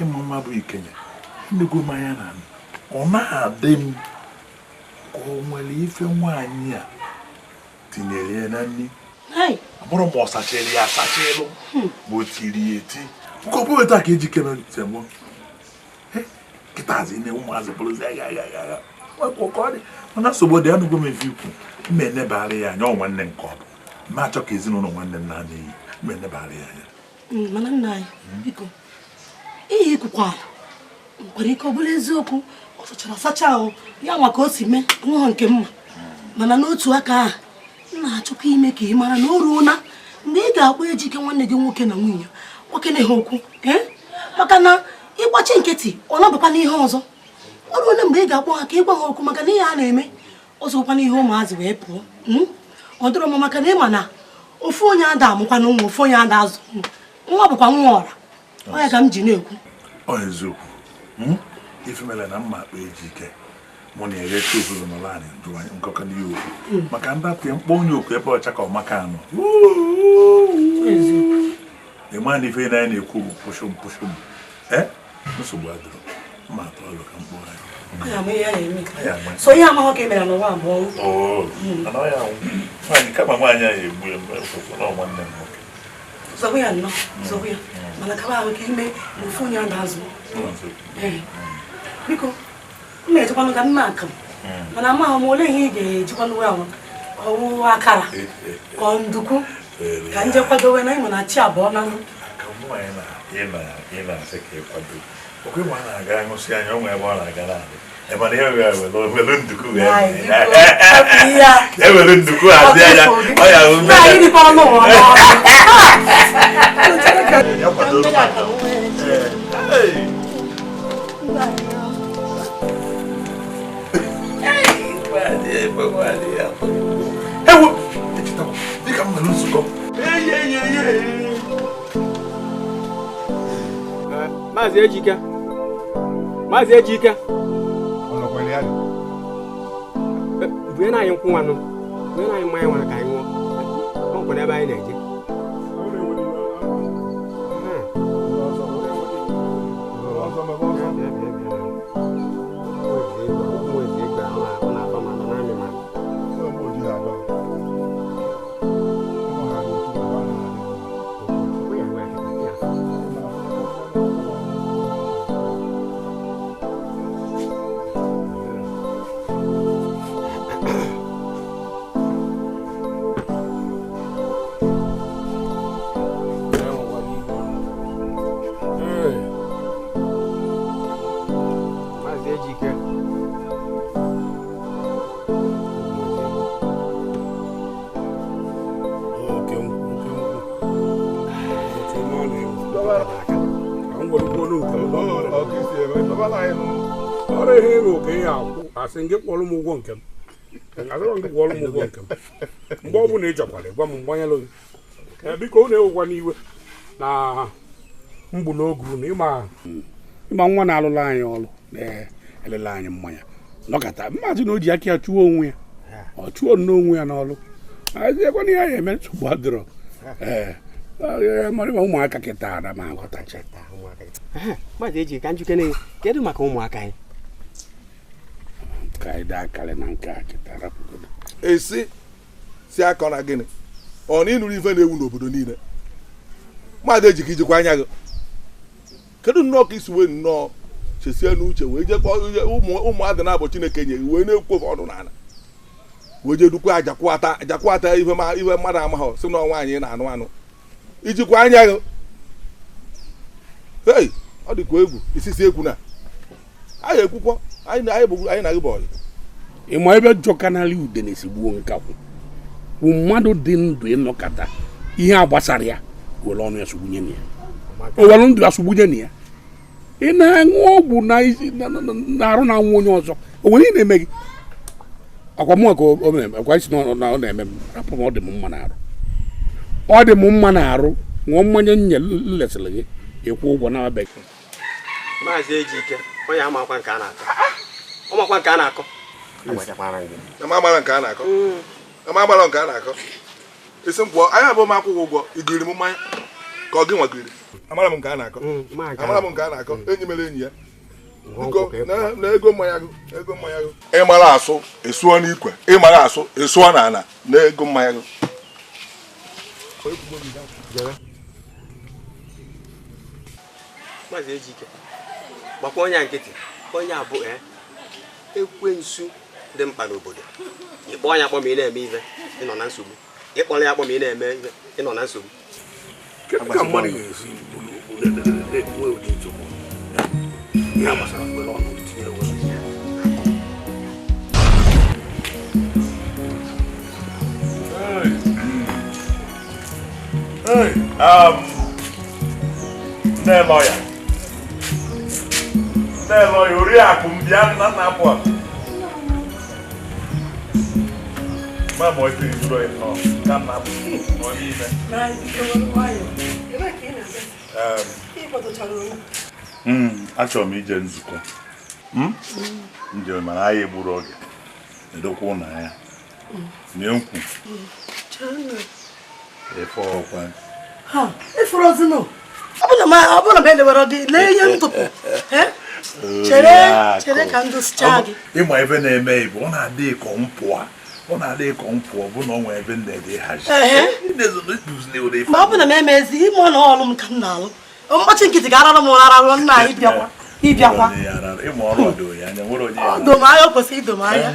R: ịma mma bụ ikenye ndego mmanya na ọ na-adị m ka o nwere ife nwaanyị a tinyere ya na nri abụrụ ma ọ sachara ya asachelu ma o tiri ya eti nke ọ bụghị taa ka eji keme temụ kịtazi ne ụmụazị bụrụzi agha mana nsogbu dị anụgo m efe ikwu mma enebara ya anya ọ nwanne nke ọ bụ ma achọ ka ezinụlọ nwanne m na-anaghị mma enebara ya anya
G: mana nna anyị biko ihe ikwukwala nkwere ike ọ bụla eziokwu ọ sachara asacha ahụ ya nwa ka o si mee nwa nke mma mana n'otu aka ahụ na-achọkwa ime ka ị mara na o ruo na mgbe ị ga-akpọ ejike nwanne gị nwoke na nwunye nwoke na ha okwu maka na ịgbachi nkịtị ọ nọbụkwa n'ihe ọzọ ọ ruo na mgbe ị ga-akpọ ha ka ịgwa ha okwu maka na ihe a na-eme ọzọkwa n'ihe ụmụazị wee pụọ ọ dịrọ mma maka na ịma na ofu onye ada amụkwa na ụmụ ofu onye ada azụ nwa bụkwa nwa ọra ọ ya ka m ji na-ekwu
R: ọ eziokwu ife mere na mma akpa ejike mụ na ere tozuzo nọ naanị jụwa nkọkọ n'ihe okwu maka ndapụ mkpọ onye okwu ebe ọcha ka ọmaka anọ ịma na ife na anyị na-ekwu bụ pụshụm nsogbu adịrọ mma atọ ọlụ ka mkpọ anyị
G: so ihe amaghọ ka e mere n'ụwa abụọ
R: nwaanyị kama nwaanyị anyị egbu na nwanne m nwoke
G: zọgbu ya nnọọ zọgbu ya mana kaba ahụ ka ime ofu onye ada azụ biko m na-ejikwanụ ka mma akam mana amaghị m ole ihe ị ga-ejikwanụ ahụ ọwụ akara ka ọ ndukwu ka nje kwadowe na ịmụ na chi abụọ na nụ
R: ị na-asị ka ịkwado okwe ma a na-aga ṅụsị anya onwe ebe ọ na-aga naanị ebe na ihe were nduku ewere nduku hazie anya ọ ya hụ ewu dịka m nwere nzukọ
N: Maazị Ejike bunye na anyị nkwụ nwanụ bunye na anyị mmanya nwere ka anyị ṅụọ ọ nkwere ebe anyị na-eje asị gị kwọrọ m ụgwọ nke m mgbe ọ bụla ị chọkwara gwa m mgbanyelụ gị biko ọ na-ewekwa n'iwe na mgbu n'oge unu ịma nwa na-alụla anyị ọrụ na-elele anyị mmanya nọkọta mmadụ na o ji aka ya chụọ onwe ya ọ chụọ n'onwe ya n'ọrụ ekwana ihe anyị eme nsogbu adịrọ marịba ụmụaka kịta ada ma aghọtacha Maazị Ejike ka njikere kedu maka ụmụaka anyị
R: ka anyị daa akarị na nke a kịta rapụgodo
S: esi si aka na gịnị ọ na ịnụrụ ife na-ewu n'obodo niile Maazị Ejike ijikwa anya gị kedu nnọọ ka isi wee nnọọ chesie n'uche wee jekpọ ụmụadị na-abụ Chineke nye wee na-ekwu ọnụ n'ala wee je dukwa ajakwata ihe mmadụ amaghị si na nwaanyị na-anụ anụ ijikwa anya gị hey ọ dịkwa egwu isisi egwu na anyị ekwukwo anyị na gị bụ ọyị
C: ịma ebe jọkanali ude na-esigbuo nkakwụ
Q: wụ mmadụ dị ndụ ịnọkọta ihe a gbasara ya were ọnụ ya sugbunye na ya o were ndụ ya sugbunye na ya ị na-aṅụ ọgwụ na-arụ na anwụ onye ọzọ o nwere ị na-eme gị akwa mụ ka o mere akwa isi na ọ na-eme m rapụ m ọ dị m mma n'arụ ọ dị m mma n'arụ ṅụọ mmanya nye lesịrị gị ịkwụ ụgwọ na-abeghị
H: Maazị Ejike onye amakwa nke a na-akọ ọmakwa nke a na-akọ
S: amamara nke a na-akọ amamara nke a na-akọ isi m kwụọ anya bụ m akwụghị ụgwọ igiri m mmanya ka ọ gị nwagiri amara m nke a na-akọ amara m nke a na-akọ enyi mere enyi ya na ego mmanya gị ịmara asụ esuo n'ikwe ịmara asụ esuo n'ala na ego mmanya gị
H: Maazị Ejike gbakwa onye nkịtị onye abụ ekwensu dị mkpa n'obodo ịkpọ onye akpọ ma ị na-eme ife ịnọ na nsogbu ịkpọrọ ya akpọ ma ị na-eme ife ịnọ na nsogbu
R: Nne lọya Oriakụ m bịa na na-apụ apụ ma ma ife izuru ya ka m na-apụ onye ime achọrọ m ije nzukọ njem mana anyị egburu oge edokwa ụlọ ya mee nkwu efe ọkwa
G: ifurozino ọ bụrụ na edewere gị lee ihe ntụpụ chere ka ndụ sichaa gị
R: ịma ebe na-eme Igbo ọ na-adị ka mpụa bụ na ọ nwere ebe na-ede hazi
G: ma ọ bụ na m emezi ime ọ na ọrụ m ka m na-alụ mgbachi nkịtị ga-arara m ụra arụ nna ịbịakwa domanya o kwesịrị idomanya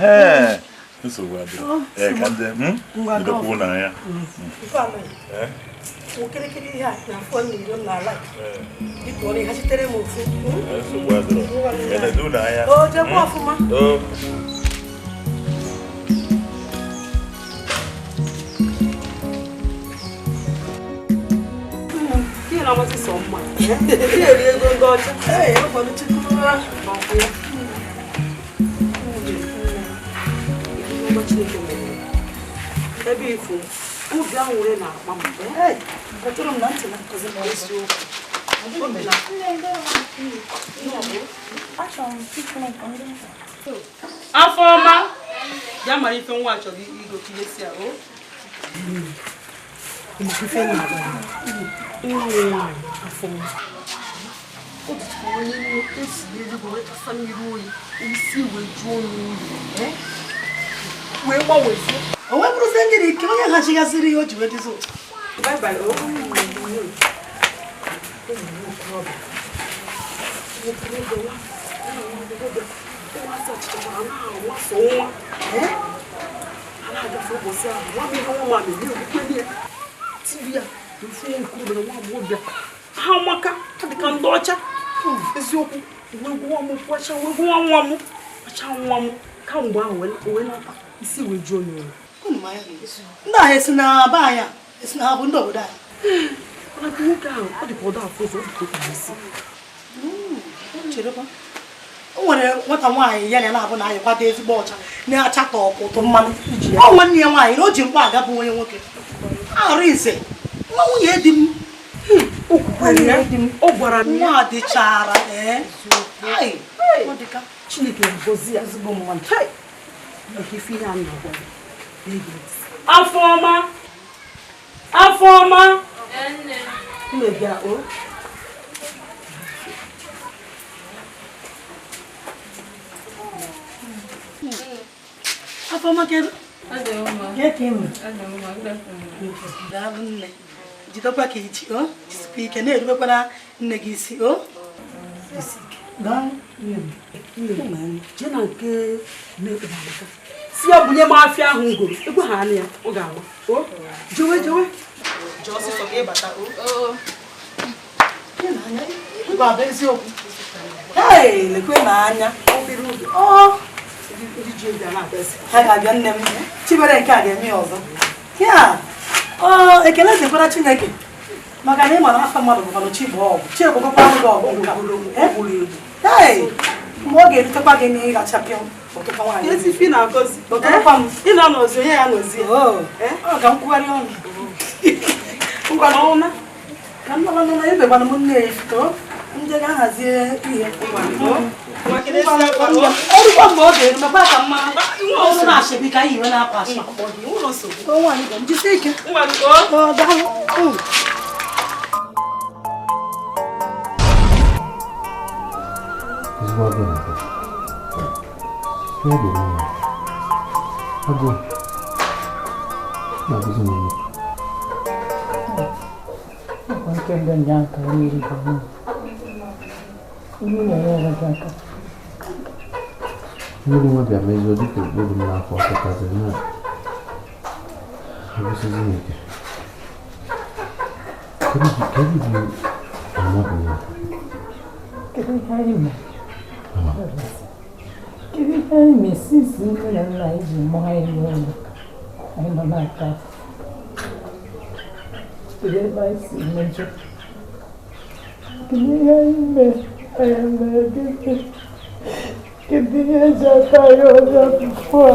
R: nsogbu adịghị ka ndị ndokwu na ya
G: okirikiri ihe a na-afọ n'iro n'ala dịka ọ na-ehachitere m ofu o jekwa ọfụma ihe na-amasị sọ mma eri ego ndị ọcha ụfọdụ chikwurụra n'ọkụ ya ebe ifo obi ahụ were na-akpa m achọrọ m na ntị na-akụzi m afọ ọma ya mara ife nwa chọrọ igokihe si ahụ wee gbanwezie o wee bụrụzie ndị ike onye hachigasịrị ihe o ji wee dịzi ụtọ ha maka dịka ndị ọcha eziokwu wegwuwa nwa m ọcha nwa m kamgbe ahụ wee nata isi wee juo onye ndị ahụ esi na be anyị esi na ha bụ ndị obodo anyị nwoke ahụ ọ dịka ụda afọ ụzọ isi cherekwa o nwere nwata nwaanyị ya na-abụ na anyị kwado ezigbo ọcha na-achatọ ụtụ mmanụ ọ nwanne ya nwaanyị na o ji mkpa aga bụ onye nwoke arụ ize nwa nwunye di m ọ gwara m nwa dịchara Chineke gozi ya ezigbo mmadụ Afọma mmebịa o Afọma kedu jidekwa ka iji jisikwa ike na-erubekwara nne gị isi o si ya bunye m afịa ahụ ngoro egwe ha anya ọ ga-agba jewe lekwe n'anya ha ga-abịa nne m chibere nke a ga-eme ya ọzọ ya ekele dịkwara Chineke maka na ị mara afọ mmadụ bụkwanụ chi bụ ọgwụ chi ebụgokwa gị ọgwụ nka mgbe ọ ga-erutekwa gị na ịghachapịa ụtụtụ nwaanyị ị nọ n'ozi onye ya n'ozi ọ ga nkwugharị ọnụ ngwana ka m nọrọ na ebegwana m nne ya fito ndị ga-ahazie ihe ọrụkwa mgbe ọ ga-eru mekwa ka mma ọrụ na-ashebi ka iwe na-akwa asha nwaanyị ga njisi ike daalụ
T: Mmiri nwa bịa mezuo dịka okpuru m n'afọ ọkọtaziri na abụsịzi n'ike. Kedu bụ ọmụmụ ya?
B: Kedu ihe anyị mere? Kedu ihe anyị mesisi nne na nna anyị ji mụọ anyị n'ụlọ anyị nọ n'aka? Kedu ebe anyị si mejọ? Kedu ihe anyị mere anyị mere gịnị? Kedu ihe eji aka anyị ọzọ tupu a?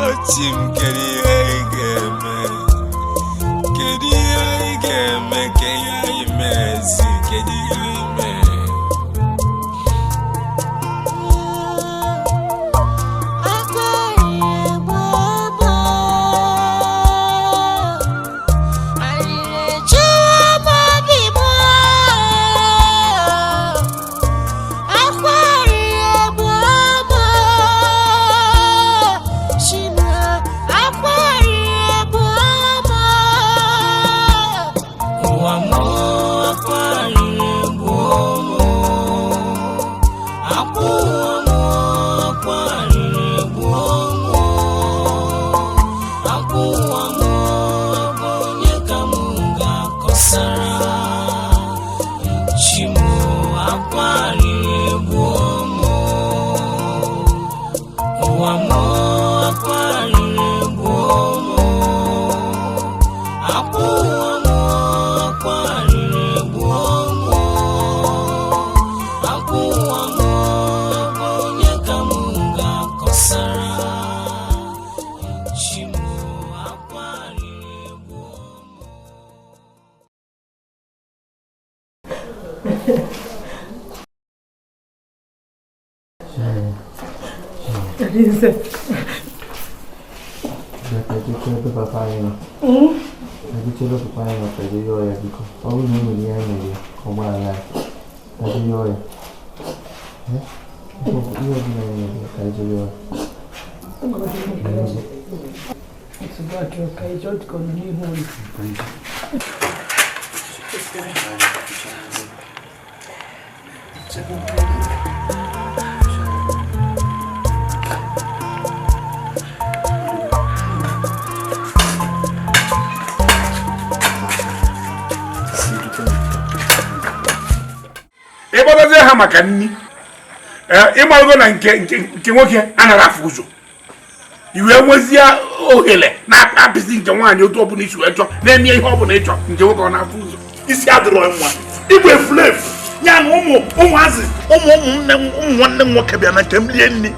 U: Ochim keriye igeme keya imezi keriye ime
Q: ha maka nni ịmalụgo na nke nwoke anaghị afụ ụzọ iwe nwezie ohere na-apịsị nke nwaanyị otu ọbụla isi wee chọọ na-eme ihe ọbụla ịchọ nke nwoke ọ na-afụ ụzọ
R: isi adịrọ nwa igwe efulefu ya na ụmụazị ụmụ nwanne m nwoke bịa na nke m lie nri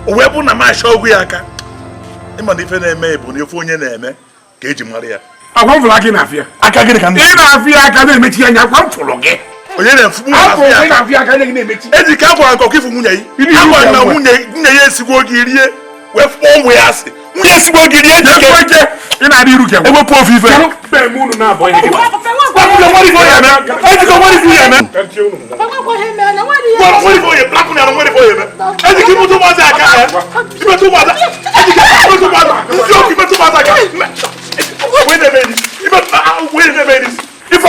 R: o wee bụ na m achọ ọgwụ ya aka ịma na ife na-eme bụ na ife onye na-eme ka eji mara ya
Q: agwa m fụrụ aka ị na-afịa aka gịnị ka ị na-afịa aka na-emechi anya agwa m fụrụ gị
R: onye na-afịa aka eji ka agwara nke ọkaifu nwunye yi agwara na nwunye ya esigbo oge rie wee fụọ ụmụ ya asị nwunye esigbo oge rie ejike
Q: ị na-adị iru ke
R: ewepụ ofufe ejike imetụ ụmụazị aka imetụ ụmụazị ejike imetụ ụmụazị ndị oke imetụ ụmụazị aka wee na-eme n'isi ife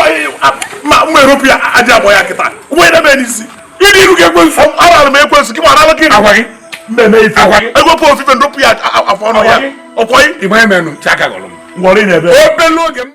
R: mma eropu ya adị abụọ ya kịta wee na-eme n'isi ịdị iru ga-ekwensu arara m ekwensu gị mara gị agwa gị mmemme ife ewepụ ofufe ndopụ ya afọ ọnụ ya ọkwọghị
Q: igbe emenụ chaka gọrọ m
R: ngwọrị na-ebe
Q: obele oge m